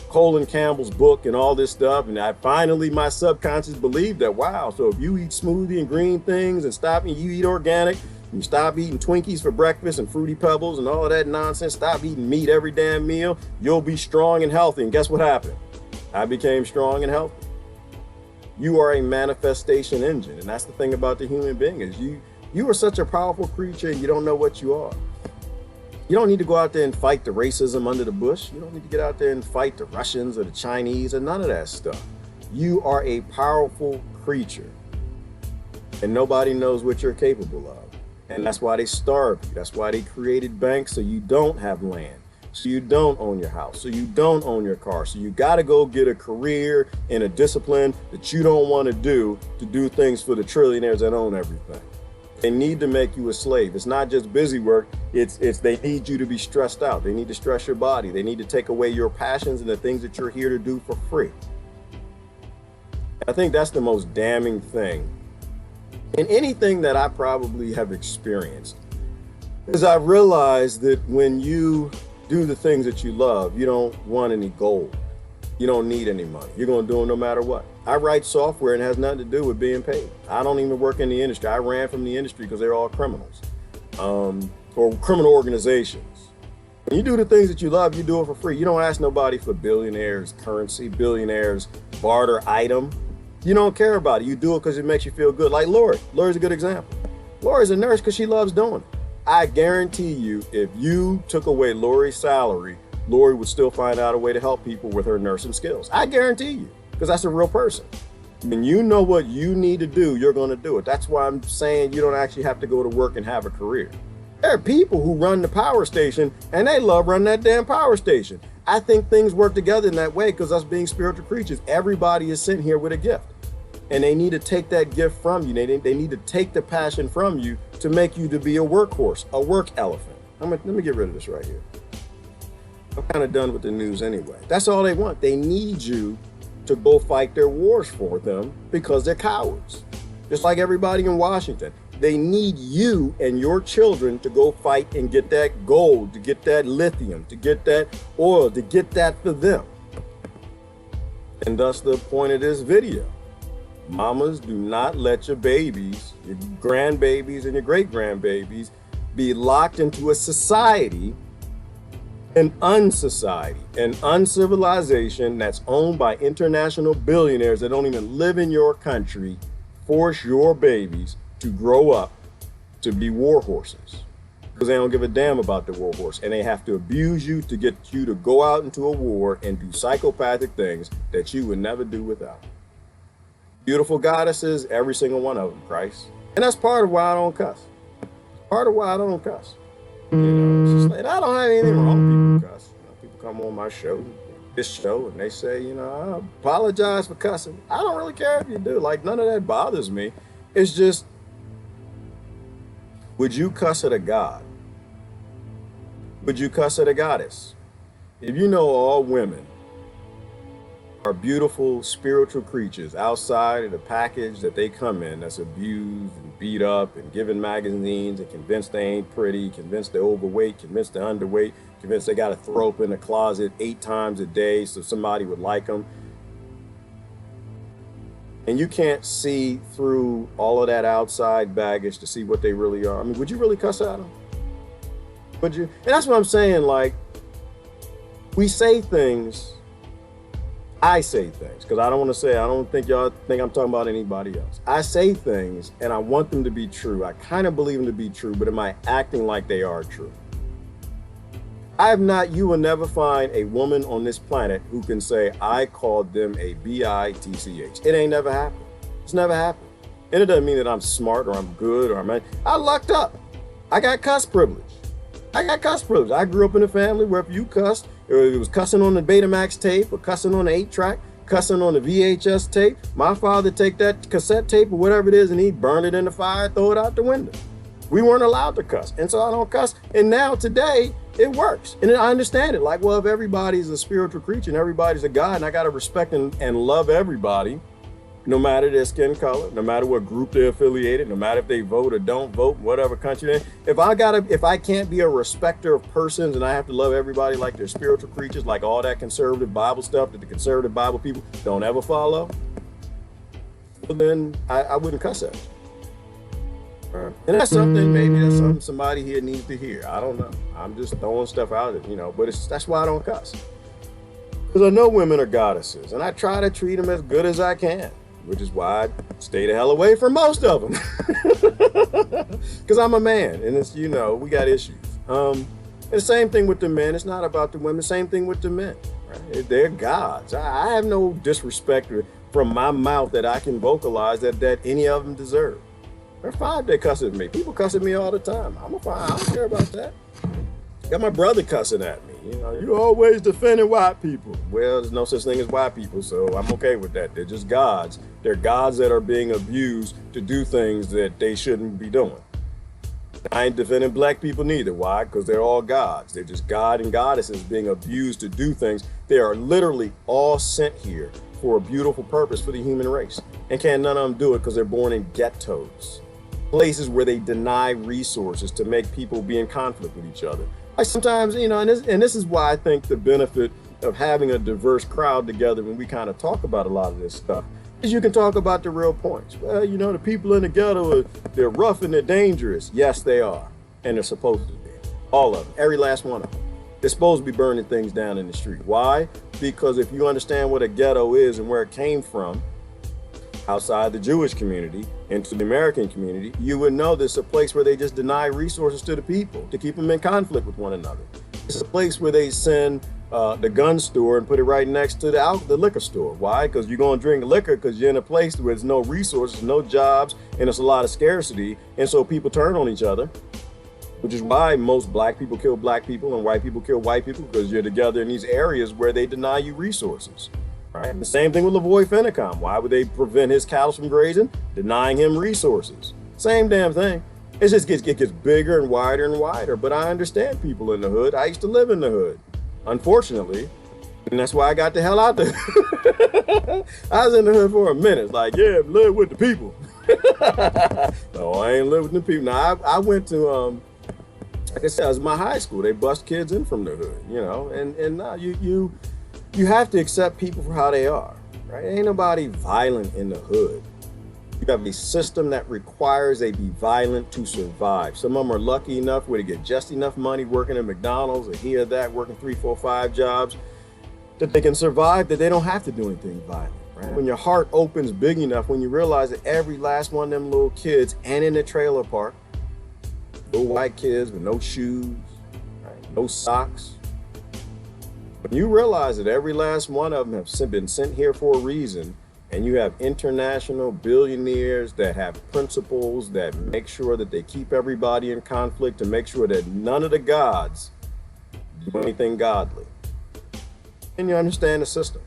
Colin Campbell's book and all this stuff. And my subconscious believed that, wow, so if you eat smoothie and green things and you eat organic, you stop eating Twinkies for breakfast and Fruity Pebbles and all of that nonsense, stop eating meat every damn meal, you'll be strong and healthy. And guess what happened? I became strong and healthy. You are a manifestation engine. And that's the thing about the human being is you are such a powerful creature and you don't know what you are. You don't need to go out there and fight the racism under the bush. You don't need to get out there and fight the Russians or the Chinese or none of that stuff. You are a powerful creature and nobody knows what you're capable of. And that's why they starve you. That's why they created banks so you don't have land, so you don't own your house, so you don't own your car. So you got to go get a career in a discipline that you don't want to do things for the trillionaires that own everything. They need to make you a slave. It's not just busy work. It's they need you to be stressed out. They need to stress your body. They need to take away your passions and the things that you're here to do for free. I think that's the most damning thing in anything that I probably have experienced, is I realized that when you do the things that you love, you don't want any gold. You don't need any money. You're going to do them no matter what. I write software and it has nothing to do with being paid. I don't even work in the industry. I ran from the industry because they're all criminals or criminal organizations. When you do the things that you love, you do it for free. You don't ask nobody for billionaires currency, billionaires barter item. You don't care about it. You do it because it makes you feel good. Like Lori. Lori's a good example. Lori's a nurse because she loves doing it. I guarantee you, if you took away Lori's salary, Lori would still find out a way to help people with her nursing skills. I guarantee you, because that's a real person. When you know what you need to do, you're going to do it. That's why I'm saying you don't actually have to go to work and have a career. There are people who run the power station and they love running that damn power station. I think things work together in that way because us being spiritual creatures, everybody is sent here with a gift. And they need to take that gift from you. They need to take the passion from you to make you to be a workhorse, a work elephant. Let me get rid of this right here. I'm kind of done with the news anyway. That's all they want. They need you to go fight their wars for them because they're cowards. Just like everybody in Washington. They need you and your children to go fight and get that gold, to get that lithium, to get that oil, to get that for them. And thus the point of this video. Mamas, do not let your babies, your grandbabies and your great-grandbabies be locked into a society, an unsociety, an uncivilization that's owned by international billionaires that don't even live in your country. Force your babies to grow up to be war horses because they don't give a damn about the war horse, and they have to abuse you to get you to go out into a war and do psychopathic things that you would never do without. Beautiful goddesses, every single one of them, Christ. And that's part of why I don't cuss. Part of why I don't cuss. You know, it's just like, I don't have anything wrong with people cuss. You know, people come on my show, this show, and they say, you know, I apologize for cussing. I don't really care if you do. Like, none of that bothers me. It's just, would you cuss at a god? Would you cuss at a goddess? If you know all women are beautiful spiritual creatures outside of the package that they come in that's abused and beat up and given magazines and convinced they ain't pretty, convinced they're overweight, convinced they're underweight, convinced they got to throw up in the closet 8 times a day so somebody would like them. And you can't see through all of that outside baggage to see what they really are. I mean, would you really cuss at them? Would you? And that's what I'm saying. Like, we say things. I say things because I don't want to say, I don't think y'all think I'm talking about anybody else. I say things and I want them to be true. I kind of believe them to be true, but am I acting like they are true? You will never find a woman on this planet who can say, I called them a bitch. It ain't never happened. It's never happened. And it doesn't mean that I'm smart or I'm good or I lucked up. I got cuss privilege. I grew up in a family where if you cussed, it was cussing on the Betamax tape or cussing on the 8-track, cussing on the VHS tape. My father take that cassette tape or whatever it is and he'd burn it in the fire, throw it out the window. We weren't allowed to cuss. And so I don't cuss. And now today it works. And I understand it. Like, well, if everybody's a spiritual creature and everybody's a God and I got to respect and love everybody, no matter their skin color, no matter what group they're affiliated, no matter if they vote or don't vote, whatever country they're in. If I can't be a respecter of persons and I have to love everybody like they're spiritual creatures, like all that conservative Bible stuff that the conservative Bible people don't ever follow, well, then I wouldn't cuss at them. And that's something somebody here needs to hear. I don't know. I'm just throwing stuff out there, you know, but that's why I don't cuss. Because I know women are goddesses and I try to treat them as good as I can, which is why I stay the hell away from most of them. Because I'm a man and it's, you know, we got issues. And the same thing with the men. It's not about the women. Same thing with the men. Right? They're gods. I have no disrespect from my mouth that I can vocalize that any of them deserve. They're fine if they cuss at me. People cuss at me all the time. I'm fine. I don't care about that. Got my brother cussing at me. You know, you always defending white people. Well, there's no such thing as white people, so I'm okay with that. They're just gods. They're gods that are being abused to do things that they shouldn't be doing. I ain't defending black people neither. Why? Because they're all gods. They're just God and goddesses being abused to do things. They are literally all sent here for a beautiful purpose for the human race. And can't none of them do it because they're born in ghettos. Places where they deny resources to make people be in conflict with each other. Like sometimes, you know, and this is why I think the benefit of having a diverse crowd together when we kind of talk about a lot of this stuff is you can talk about the real points. Well, you know, the people in the ghetto, they're rough and they're dangerous. Yes, they are. And they're supposed to be. All of them. Every last one of them. They're supposed to be burning things down in the street. Why? Because if you understand what a ghetto is and where it came from, outside the Jewish community into the American community, you would know this is a place where they just deny resources to the people to keep them in conflict with one another. It's a place where they send the gun store and put it right next to the liquor store. Why? Because you're going to drink liquor because you're in a place where there's no resources, no jobs, and there's a lot of scarcity. And so people turn on each other, which is why most black people kill black people and white people kill white people, because you're together in these areas where they deny you resources. Right? The same thing with Lavoy Finicom. Why would they prevent his cattle from grazing? Denying him resources. Same damn thing. It just gets bigger and wider. But I understand people in the hood. I used to live in the hood, unfortunately. And that's why I got the hell out there. I was in the hood for a minute. Like, yeah, live with the people. No, I ain't live with the people. Now, I went to, like I said, it was my high school. They bust kids in from the hood, you know. And now you have to accept people for how they are, right? Ain't nobody violent in the hood. You have a system that requires they be violent to survive. Some of them are lucky enough where they get just enough money working at McDonald's or here or that, working 3, 4, 5 jobs, that they can survive, that they don't have to do anything violent, right? When your heart opens big enough, when you realize that every last one of them little kids, and in the trailer park, little white kids with no shoes, right? No socks. When you realize that every last one of them have been sent here for a reason, and you have international billionaires that have principles that make sure that they keep everybody in conflict to make sure that none of the gods do anything godly. And you understand the system.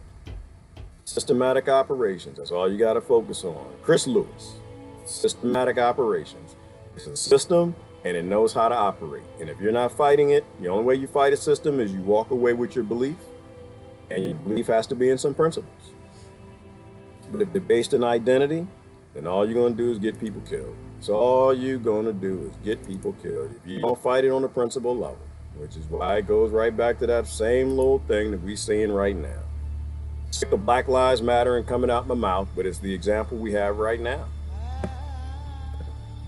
Systematic operations, that's all you got to focus on. Chris Lewis, systematic operations. It's a system and it knows how to operate. And if you're not fighting it, the only way you fight a system is you walk away with your belief, and your belief has to be in some principles. But if they're based in identity, then all you're going to do is get people killed. So all you're going to do is get people killed. If you don't fight it on a principle level, which is why it goes right back to that same little thing that we're seeing right now. Sick of Black Lives Matter and coming out my mouth, but it's the example we have right now.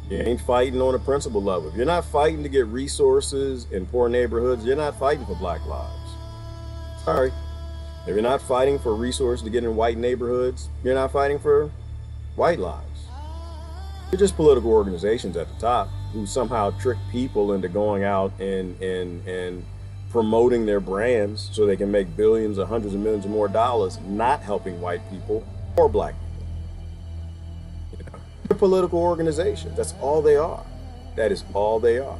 You ain't fighting on a principle level. If you're not fighting to get resources in poor neighborhoods, you're not fighting for Black lives. Sorry. If you're not fighting for resources to get in white neighborhoods, you're not fighting for white lives. You're just political organizations at the top who somehow trick people into going out and promoting their brands so they can make billions or hundreds of millions of more dollars, not helping white people or black people. You know, they're political organizations. That's all they are. That is all they are.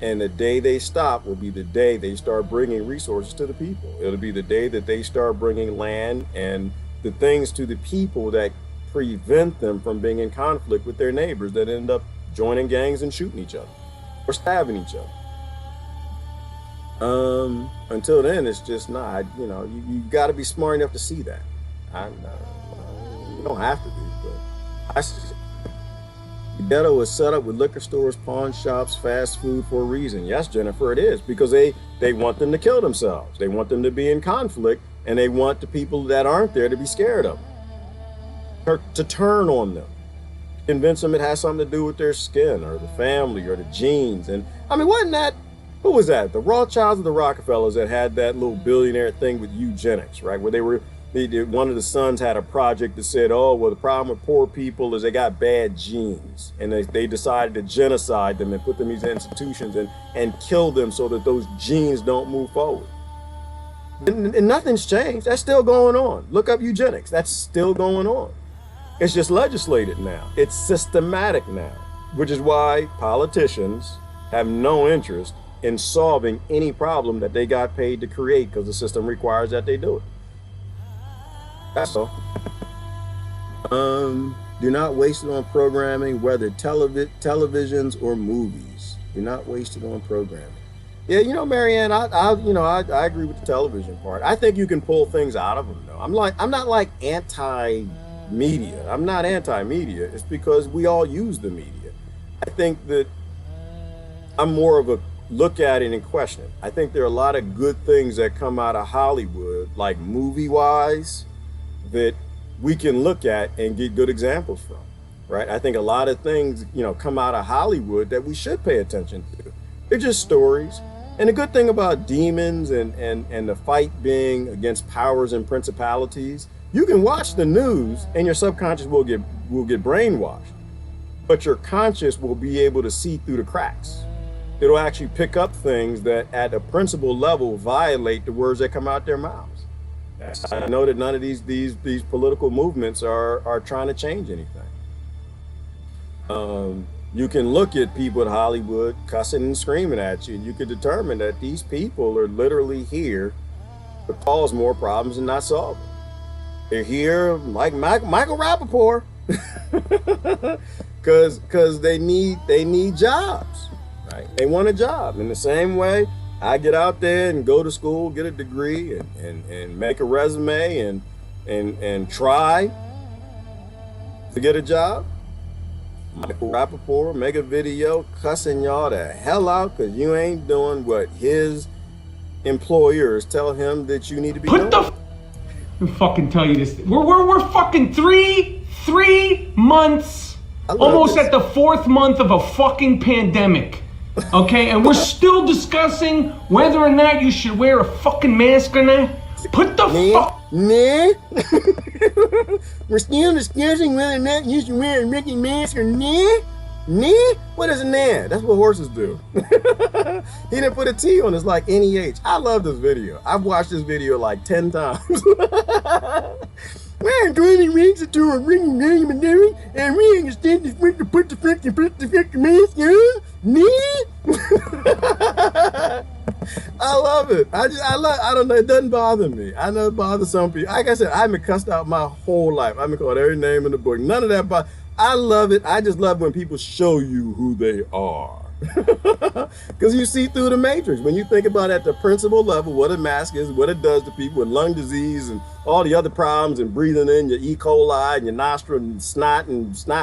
And the day they stop will be the day they start bringing resources to the people. It'll be the day that they start bringing land and the things to the people that prevent them from being in conflict with their neighbors that end up joining gangs and shooting each other or stabbing each other. Until then, it's just not, you know, you got to be smart enough to see that. You don't have to be, but I see. The ghetto is set up with liquor stores, pawn shops, fast food for a reason. Yes, Jennifer, it is, because they want them to kill themselves. They want them to be in conflict, and they want the people that aren't there to be scared of them, to turn on them, convince them it has something to do with their skin or the family or the genes. And I mean, wasn't that, who was that? The Rothschilds or the Rockefellers that had that little billionaire thing with eugenics, right? Where one of the sons had a project that said, oh, well, the problem with poor people is they got bad genes. And they decided to genocide them and put them in these institutions and kill them so that those genes don't move forward. And nothing's changed. That's still going on. Look up eugenics. That's still going on. It's just legislated now. It's systematic now, which is why politicians have no interest in solving any problem that they got paid to create because the system requires that they do it. That's all. Do not waste it on programming, whether televisions or movies. Do not waste it on programming. Yeah, you know, Marianne, I agree with the television part. I think you can pull things out of them, though. I'm not like anti-media. I'm not anti-media. It's because we all use the media. I think that I'm more of a look at it and question it. I think there are a lot of good things that come out of Hollywood, like movie-wise, that we can look at and get good examples from, right? I think a lot of things, you know, come out of Hollywood that we should pay attention to. They're just stories. And the good thing about demons and the fight being against powers and principalities, you can watch the news and your subconscious will get brainwashed, but your conscious will be able to see through the cracks. It'll actually pick up things that at a principle level violate the words that come out their mouths. I know that none of these political movements are trying to change anything. You can look at people at Hollywood cussing and screaming at you, and you can determine that these people are literally here to cause more problems and not solve them. They're here like Michael Rappaport, because they need jobs, right? They want a job. In the same way, I get out there and go to school, get a degree, and make a resume and try to get a job. Michael Rappaport make a video cussing y'all the hell out because you ain't doing what his employers tell him that you need to be doing. Let me fucking tell you this. We're fucking three months, almost this. at the 4th month of a fucking pandemic. Okay, and we're still discussing whether or not you should wear a fucking mask or not. Put the fuck. Nah. We're still discussing whether or not you should wear a Mickey mask or nah. Nah? What is a nah? That's what horses do. He didn't put a T on it. It's like NEH. I love this video. I've watched this video like 10 times. We're 20 weeks into a ring pandemic, and we ain't extend this week to put the fucking mask on. Nah? I love it. I don't know. It doesn't bother me. I know it bothers some people. Like I said, I've been cussed out my whole life. I've been called every name in the book. None of that. I love it. I just love when people show you who they are. Because you see through the matrix. When you think about at the principal level, what a mask is, what it does to people with lung disease and all the other problems and breathing in your E. coli and your nostril and snot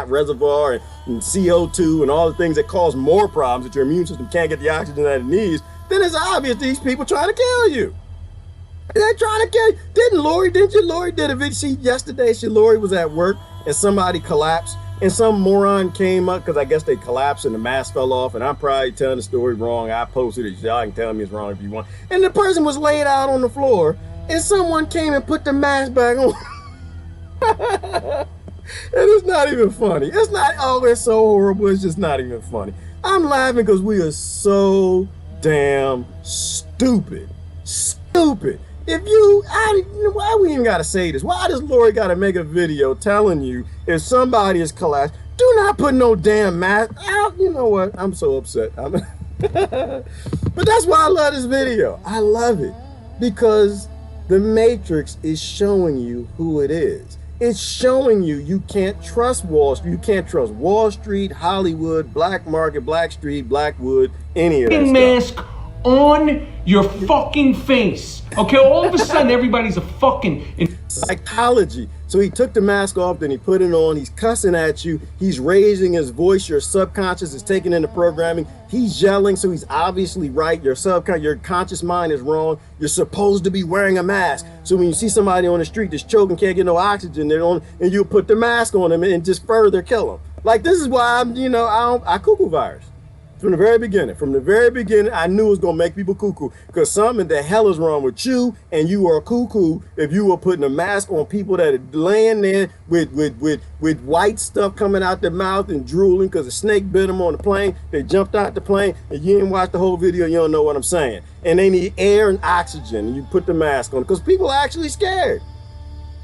reservoir and CO2 and all the things that cause more problems that your immune system can't get the oxygen that it needs, then it's obvious these people trying to kill you. They're trying to kill you. Didn't you? Lori did a video yesterday. Lori was at work and somebody collapsed. And some moron came up because I guess they collapsed and the mask fell off. And I'm probably telling the story wrong. I posted it. Y'all can tell me it's wrong if you want. And the person was laid out on the floor. And someone came and put the mask back on. And it's not even funny. It's not, oh, it's so horrible. It's just not even funny. I'm laughing because we are so damn stupid. Stupid. Why we even gotta say this? Why does Lori gotta make a video telling you if somebody is collapsed, do not put no damn mask out? You know what? I'm so upset. But that's why I love this video. I love it because the Matrix is showing you who it is. It's showing you can't trust Wall Street. You can't trust Wall Street, Hollywood, black market, Black Street, Blackwood, any of that mask on your fucking face. Okay, all of a sudden everybody's a fucking psychology. So he took the mask off, then he put it on. He's cussing at you. He's raising his voice. Your subconscious is taking into programming. He's yelling, so he's obviously right. Your conscious mind is wrong. You're supposed to be wearing a mask. So when you see somebody on the street that's choking, can't get no oxygen, and you put the mask on them and just further kill them. Like, this is why I cuckoo virus. From the very beginning, I knew it was gonna make people cuckoo because something the hell is wrong with you, and you are cuckoo if you were putting a mask on people that are laying there with white stuff coming out their mouth and drooling because a snake bit them on the plane. They jumped out the plane, and you didn't watch the whole video. You don't know what I'm saying. And they need air and oxygen, and you put the mask on because people are actually scared.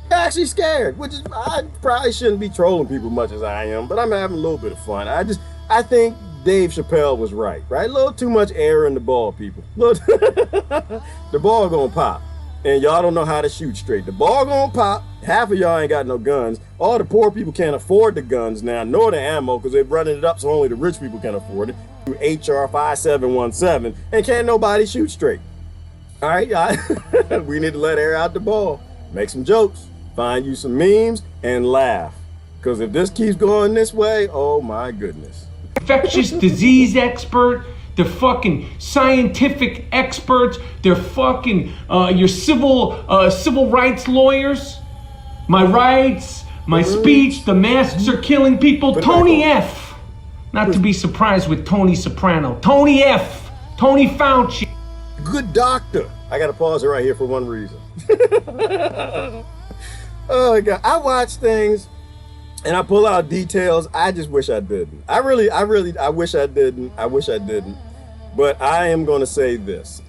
They're actually scared, which is I probably shouldn't be trolling people much as I am, but I'm having a little bit of fun. I think Dave Chappelle was right? A little too much air in the ball, people. The ball gonna pop, and y'all don't know how to shoot straight. The ball gonna pop. Half of y'all ain't got no guns. All the poor people can't afford the guns now, nor the ammo, because they're running it up so only the rich people can afford it. Through HR 5717, and can't nobody shoot straight. All right, we need to let air out the ball. Make some jokes, find you some memes, and laugh. Because if this keeps going this way, oh my goodness. Infectious disease expert, they're fucking scientific experts, they're fucking your civil rights lawyers. My rights, my speech, the masks are killing people. Tony F. Not to be surprised with Tony Soprano. Tony F. Tony Fauci. Good doctor. I gotta pause it right here for one reason. Oh my God, I watch things and I pull out details. I just wish I didn't. I wish I didn't. I wish I didn't. But I am going to say this.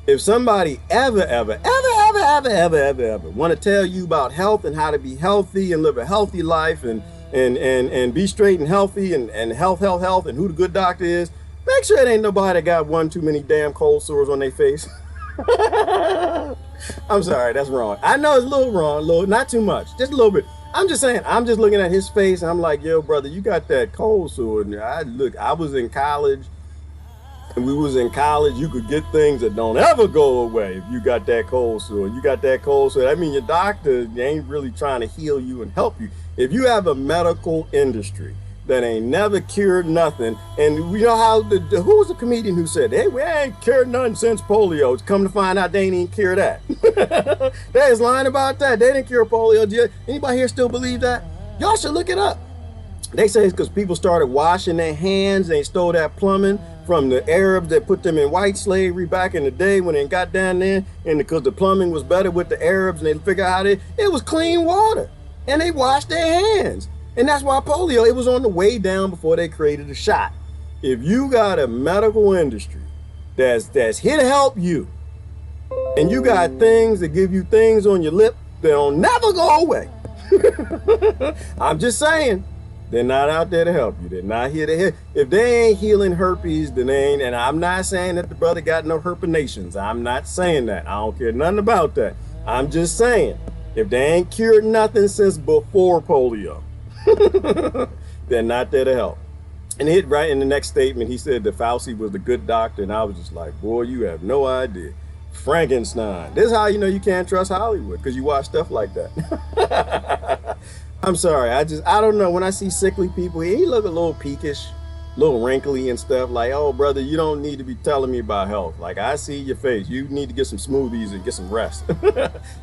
If somebody ever want to tell you about health and how to be healthy and live a healthy life and be straight and healthy and health and who the good doctor is, make sure it ain't nobody that got one too many damn cold sores on their face. I'm sorry, that's wrong. I know it's a little wrong, not too much, just a little bit. I'm just saying, I'm just looking at his face and I'm like, yo, brother, you got that cold sore. And I was in college, and we was in college, you could get things that don't ever go away if you got that cold sore. You got that cold sore. I mean, your doctor ain't really trying to heal you and help you. If you have a medical industry that ain't never cured nothing, and we know how, who was the comedian who said, hey, we ain't cured nothing since polio. It's come to find out they ain't even cure that. They is lying about that. They didn't cure polio. Anybody here still believe that? Y'all should look it up. They say it's because people started washing their hands. They stole that plumbing from the Arabs that put them in white slavery back in the day when they got down there, and because the plumbing was better with the Arabs, and they figured out it was clean water, and they washed their hands. And that's why polio, it was on the way down before they created the shot. If you got a medical industry that's here to help you, and you got things that give you things on your lip that'll never go away, I'm just saying, they're not out there to help you. They're not here to help. If they ain't healing herpes, then they ain't. And I'm not saying that the brother got no herpinations. I'm not saying that. I don't care nothing about that. I'm just saying, if they ain't cured nothing since before polio, they're not there to help. And right in the next statement, he said that Fauci was the good doctor. And I was just like, boy, you have no idea. Frankenstein. This is how you know you can't trust Hollywood, because you watch stuff like that. I'm sorry. I don't know. When I see sickly people, he look a little peakish, a little wrinkly and stuff. Like, oh, brother, you don't need to be telling me about health. Like, I see your face. You need to get some smoothies and get some rest.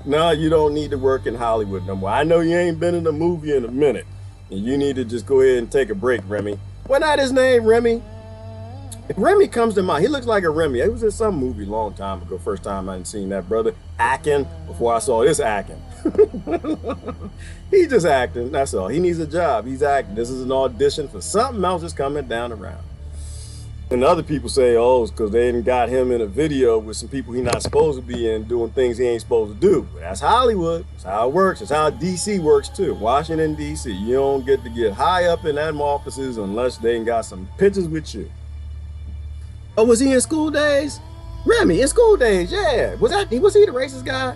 No, you don't need to work in Hollywood no more. I know you ain't been in a movie in a minute, and you need to just go ahead and take a break, Remy. What not his name, Remy? If Remy comes to mind, he looks like a Remy. It was in some movie a long time ago. First time I hadn't seen that brother acting before I saw this acting. He's just acting, that's all. He needs a job. He's acting. This is an audition for something else that's coming down the round. And other people say, oh, it's because they didn't got him in a video with some people he's not supposed to be in doing things he ain't supposed to do. But that's Hollywood. That's how it works. That's how DC works too. Washington, DC. You don't get to get high up in them offices unless they ain't got some pictures with you. Oh, was he in School Days? Remy, in School Days, yeah. Was he the racist guy?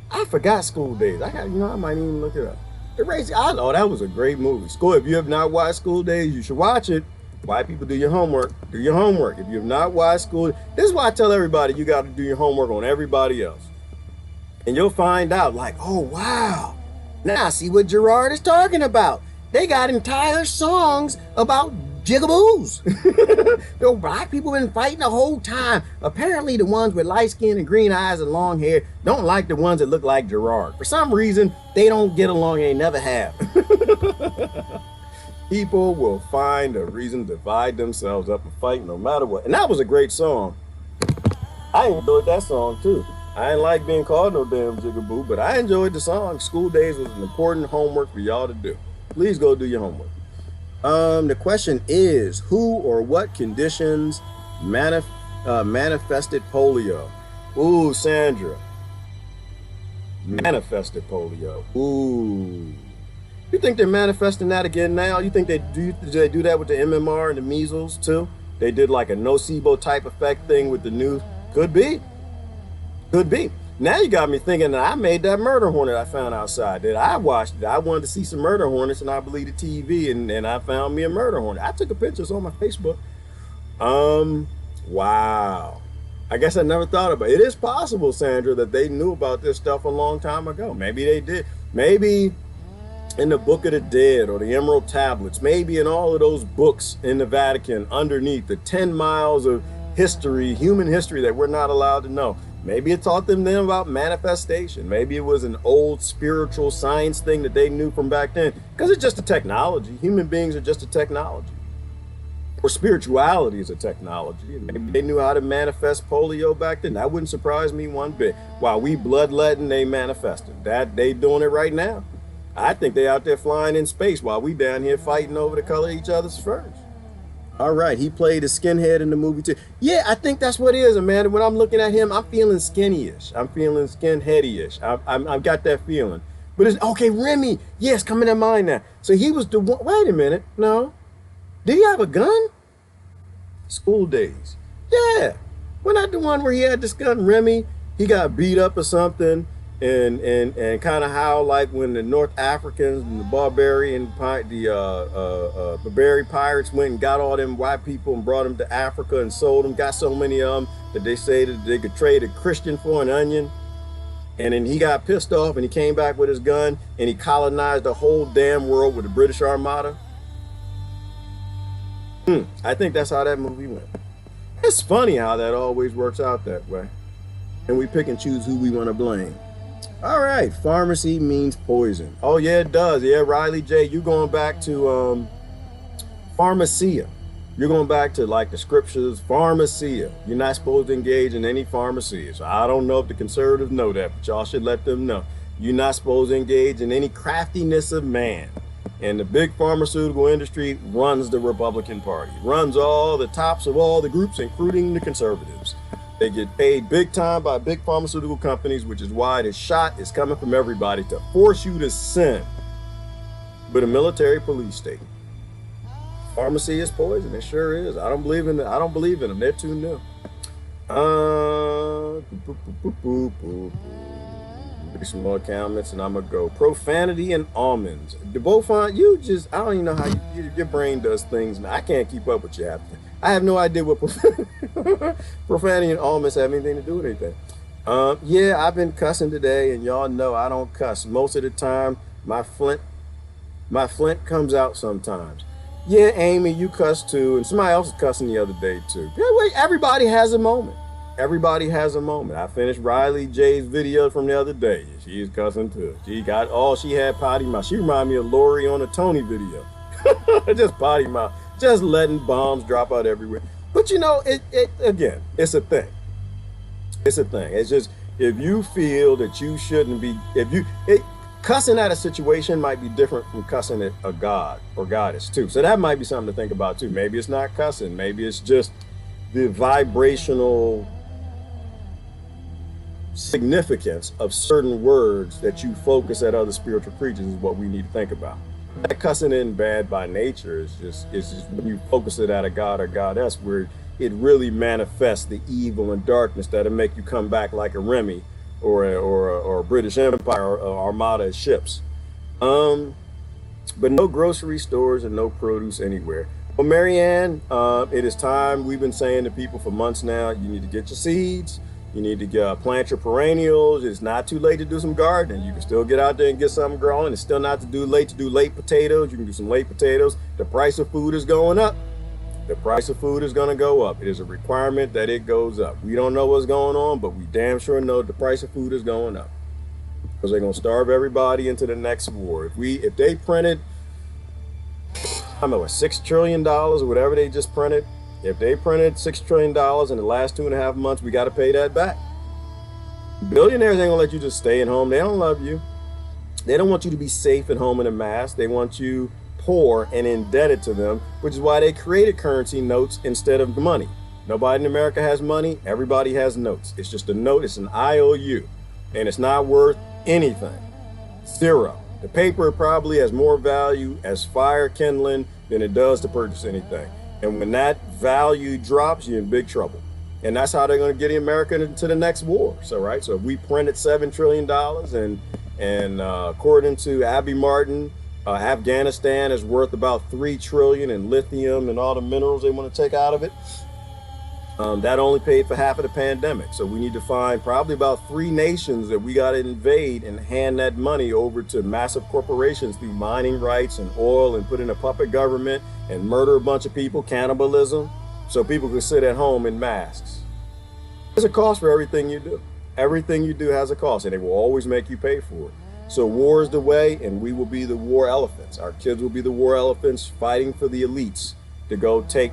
I forgot School Days. I might even look it up. The racist, I know that was a great movie. If you have not watched School Days, you should watch it. White people, do your homework. Do your homework. If you have not watched School, this is why I tell everybody you got to do your homework on everybody else. And you'll find out, like, oh, wow. Now I see what Gerard is talking about. They got entire songs about jigaboos. The black people been fighting the whole time. Apparently the ones with light skin and green eyes and long hair don't like the ones that look like Gerard. For some reason, they don't get along. They never have. People will find a reason to divide themselves up and fight no matter what. And that was a great song. I enjoyed that song too. I didn't like being called no damn jigaboo, but I enjoyed the song. School Days was an important homework for y'all to do. Please go do your homework. The question is, who or what conditions manifested polio? Ooh, Sandra. Manifested polio. Ooh. You think they're manifesting that again now? You think they do that with the MMR and the measles too? They did like a nocebo type effect thing with the news. Could be. Could be. Now you got me thinking that I made that murder hornet I found outside. That I watched it. I wanted to see some murder hornets, and I believed the TV, and I found me a murder hornet. I took a picture on my Facebook. Wow. I guess I never thought about it. It is possible, Sandra, that they knew about this stuff a long time ago. Maybe they did. Maybe in the Book of the Dead or the Emerald Tablets, maybe in all of those books in the Vatican underneath the 10 miles of history, human history that we're not allowed to know. Maybe it taught them then about manifestation. Maybe it was an old spiritual science thing that they knew from back then. Because it's just a technology. Human beings are just a technology. Or spirituality is a technology. And maybe they knew how to manifest polio back then. That wouldn't surprise me one bit. While we bloodletting, they manifested. That they doing it right now. I think they out there flying in space while we down here fighting over the color of each other's furs. All right, he played a skinhead in the movie too. Yeah, I think that's what it is, Amanda. When I'm looking at him, I'm feeling skinny-ish. I'm feeling skinheady-ish. I've got that feeling. But it's, okay, Remy, yes, coming to mind now. So he was the one, wait a minute, no. Did he have a gun? School Days. Yeah, wasn't that the one where he had this gun, Remy? he got beat up or something, and kind of how like when the North Africans and the barbarian Barbary pirates went and got all them white people and brought them to Africa and sold them, got so many of them that they say that they could trade a Christian for an onion. And then he got pissed off and he came back with his gun and he colonized the whole damn world with the British Armada. I think that's how that movie went. It's funny how that always works out that way. And we pick and choose who we want to blame. All right, pharmacy means poison. Oh yeah, it does. Yeah, Riley J, you going back to pharmacia. You're going back to like the scriptures, pharmacia. You're not supposed to engage in any pharmacia. So I don't know if the conservatives know that, but y'all should let them know. You're not supposed to engage in any craftiness of man. And the big pharmaceutical industry runs the Republican Party, runs all the tops of all the groups, including the conservatives. They get paid big time by big pharmaceutical companies, which is why the shot is coming from everybody to force you to sin. But a military police state. Pharmacy is poison. It sure is. I don't believe in it. I don't believe in them. They're too new. Some more comments and I'm gonna go. Profanity and almonds. DeBoffant, you just, I don't even know how your brain does things. I can't keep up with you. I have no idea what profanity and almonds have anything to do with anything. Yeah, I've been cussing today, and y'all know I don't cuss. Most of the time, my flint comes out sometimes. Yeah, Amy, you cuss too, and somebody else was cussing the other day too. Everybody has a moment. Everybody has a moment. I finished Riley J's video from the other day. She's cussing too. She got all she had potty mouth. She reminded me of Lori on a Tony video. Just potty mouth. Just letting bombs drop out everywhere. But you know, again, it's a thing. It's a thing. It's just, if you feel that you shouldn't be, cussing at a situation might be different from cussing at a god or goddess too. So that might be something to think about too. Maybe it's not cussing. Maybe it's just the vibrational significance of certain words that you focus at other spiritual creatures is what we need to think about. That cussing isn't bad by nature. It's just when you focus it at a god or goddess where it really manifests the evil and darkness that'll make you come back like a Remy or a British Empire or Armada of ships. But no grocery stores and no produce anywhere. Well, Marianne, it is time. We've been saying to people for months now, you need to get your seeds. You need to plant your perennials. It's not too late to do some gardening. You can still get out there and get something growing. It's still not too late to do late potatoes. You can do some late potatoes. The price of food is going up. The price of food is going to go up. It is a requirement that it goes up. We don't know what's going on, but we damn sure know the price of food is going up. Because they're going to starve everybody into the next war. If they printed, I don't know, $6 trillion or whatever they just printed, if they printed $6 trillion in the last 2.5 months, we got to pay that back. Billionaires ain't gonna let you just stay at home. They don't love you. They don't want you to be safe at home in a mask. They want you poor and indebted to them, which is why they created currency notes instead of money. Nobody in America has money. Everybody has notes. It's just a note. It's an IOU, and it's not worth anything. Zero. The paper probably has more value as fire kindling than it does to purchase anything. And when that value drops, you're in big trouble. And that's how they're going to get America into the next war. So if we printed $7 trillion and according to Abby Martin, Afghanistan is worth about $3 trillion in lithium and all the minerals they want to take out of it. That only paid for half of the pandemic. So we need to find probably about 3 nations that we got to invade and hand that money over to massive corporations through mining rights and oil and put in a puppet government and murder a bunch of people, cannibalism, so people can sit at home in masks. There's a cost for everything you do. Everything you do has a cost, and they will always make you pay for it. So war is the way, and we will be the war elephants. Our kids will be the war elephants fighting for the elites to go take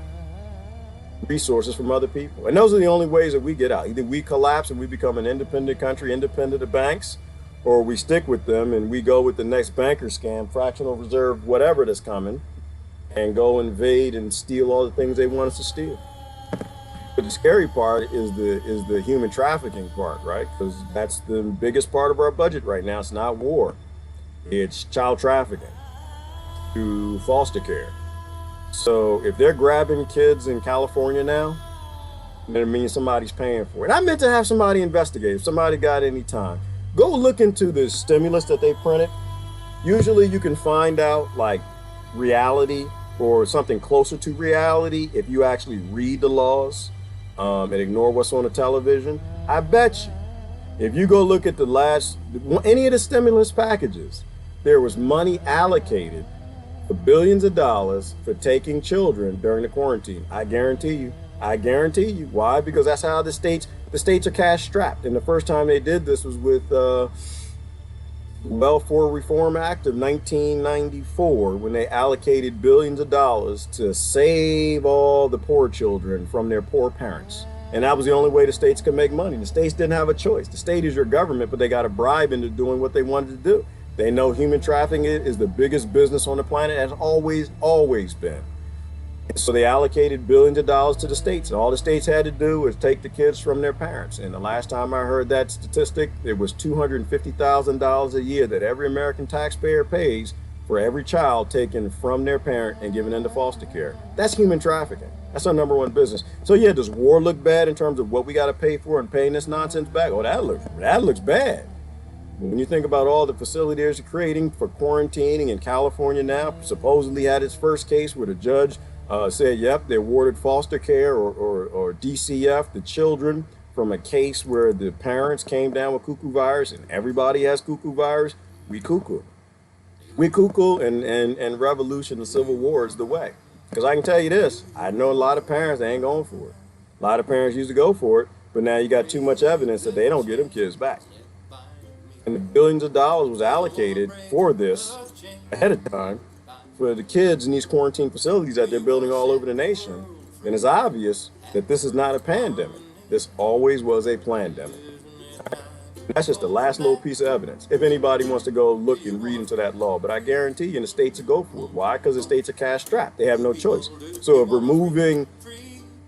resources from other people. And those are the only ways that we get out. Either we collapse and we become an independent country, independent of banks, or we stick with them and we go with the next banker scam, fractional reserve, whatever that's coming, and go invade and steal all the things they want us to steal. But the scary part is the human trafficking part, right? Because that's the biggest part of our budget right now. It's not war. It's child trafficking to foster care. So if they're grabbing kids in California now, That means somebody's paying for it. I meant to have somebody investigate. If somebody got any time, go look into the stimulus that they printed. Usually you can find out like reality or something closer to reality if you actually read the laws and ignore what's on the television. I bet you, if you go look at the last, any of the stimulus packages, there was money allocated for billions of dollars for taking children during the quarantine. I guarantee you. I guarantee you. Why? Because that's how the states are cash strapped. And the first time they did this was with Welfare Reform Act of 1994, when they allocated billions of dollars to save all the poor children from their poor parents. And that was the only way the states could make money. The states didn't have a choice. The state is your government, but they got a bribe into doing what they wanted to do. They know human trafficking is the biggest business on the planet, has always been. So they allocated billions of dollars to the states, and all the states had to do was take the kids from their parents. And the last time I heard that statistic, it was $250,000 a year that every American taxpayer pays for every child taken from their parent and given into foster care. That's human trafficking. That's our number one business. So yeah, does war look bad in terms of what we got to pay for and paying this nonsense back? Oh, that looks bad. When you think about all the facilities they're creating for quarantining in California now, supposedly had its first case where the judge said, yep, they awarded foster care or DCF to children from a case where the parents came down with cuckoo virus, and everybody has cuckoo virus. We cuckoo. We cuckoo, and revolution and civil war is the way. Because I can tell you this, I know a lot of parents, they ain't going for it. A lot of parents used to go for it, but now you got too much evidence that they don't get them kids back. And the billions of dollars was allocated for this ahead of time for the kids in these quarantine facilities that they're building all over the nation. And it's obvious that this is not a pandemic. This always was a plandemic. That's just the last little piece of evidence. If anybody wants to go look and read into that law, but I guarantee you, in the states will go for it. Why? Because the states are cash strapped. They have no choice. So if removing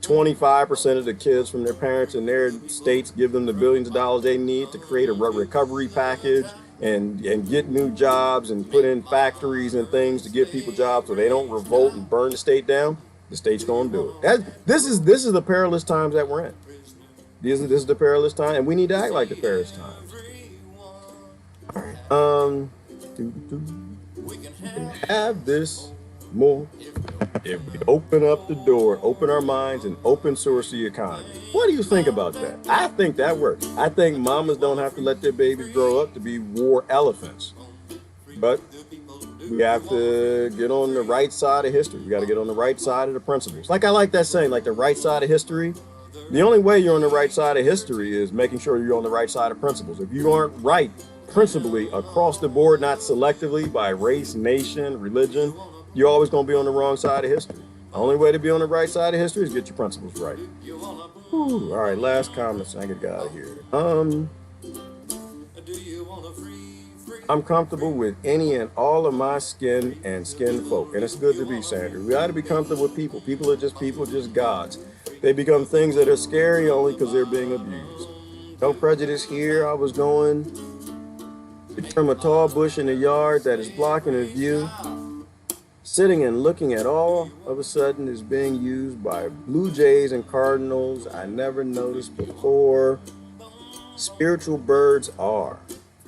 25% of the kids from their parents in their states, give them the billions of dollars they need to create a recovery package and get new jobs and put in factories and things to give people jobs so they don't revolt and burn the state down, the state's going to do it. This is the perilous times that we're in. This is the perilous time, and we need to act like the perilous times. All right. We can have this more if we open up the door, open our minds, and open source the economy. What do you think about that? I think that works. I think mamas don't have to let their babies grow up to be war elephants. But we have to get on the right side of history. We got to get on the right side of the principles. Like I like that saying, like the right side of history. The only way you're on the right side of history is making sure you're on the right side of principles. If you aren't right principally across the board, not selectively by race, nation, religion, you're always going to be on the wrong side of history. The only way to be on the right side of history is get your principles right. Whew. All right, last comments. I get out of here. I'm comfortable with any and all of my skin and skin folk. And it's good to be, Sandra. We got to be comfortable with people. People are just people, just gods. They become things that are scary only because they're being abused. No prejudice here. I was going from a tall bush in the yard that is blocking the view. Sitting and looking at all of a sudden is being used by Blue Jays and Cardinals I never noticed before. Spiritual birds are.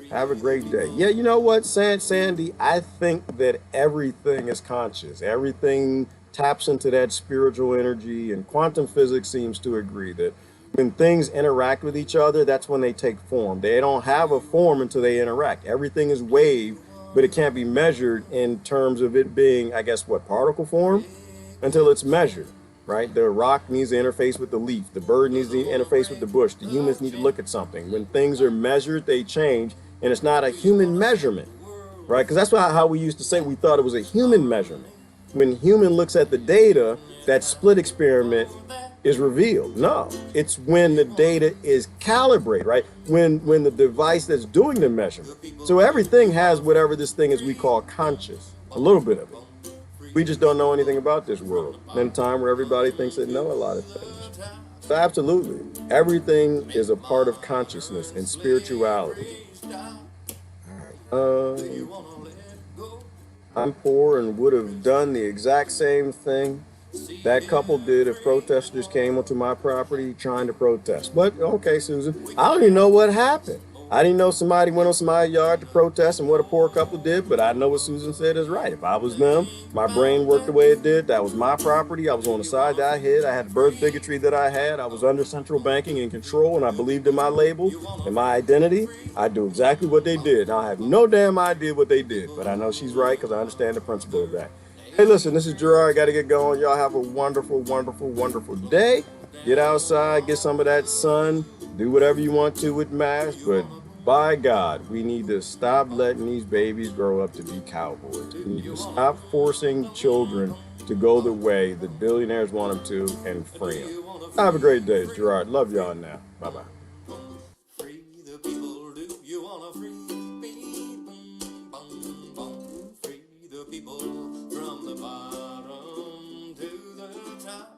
Have a great day. Yeah, you know what, Sandy? I think that everything is conscious. Everything taps into that spiritual energy, and quantum physics seems to agree that when things interact with each other, that's when they take form. They don't have a form until they interact. Everything is wave, but it can't be measured in terms of it being, I guess, what, particle form? Until it's measured, right? The rock needs to interface with the leaf. The bird needs to interface with the bush. The humans need to look at something. When things are measured, they change, and it's not a human measurement, right? Because that's how we used to say we thought it was a human measurement. When human looks at the data, that split experiment is revealed. No, it's when the data is calibrated, right? When the device that's doing the measurement. So everything has whatever this thing is we call conscious, a little bit of it. We just don't know anything about this world. In a time where everybody thinks they know a lot of things. So absolutely, everything is a part of consciousness and spirituality. All right. I'm poor and would have done the exact same thing that couple did if protesters came onto my property trying to protest. But okay, Susan, I don't even know what happened. I didn't know somebody went on somebody's yard to protest and what a poor couple did, but I know what Susan said is right. If I was them, my brain worked the way it did. That was my property. I was on the side that I hid. I had the birth bigotry that I had. I was under central banking and control, and I believed in my label and my identity. I'd do exactly what they did. Now, I have no damn idea what they did, but I know she's right because I understand the principle of that. Hey, listen, this is Gerard. Got to get going. Y'all have a wonderful, wonderful, wonderful day. Get outside, get some of that sun, do whatever you want to with masks, but by God, we need to stop letting these babies grow up to be cowboys. We need to stop forcing children to go the way that billionaires want them to and free them. Have a great day, Gerard. Love y'all now. Bye-bye. Free the people, do you wanna free the people from the bottom to the top?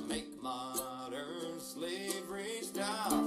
Make modern slavery stop.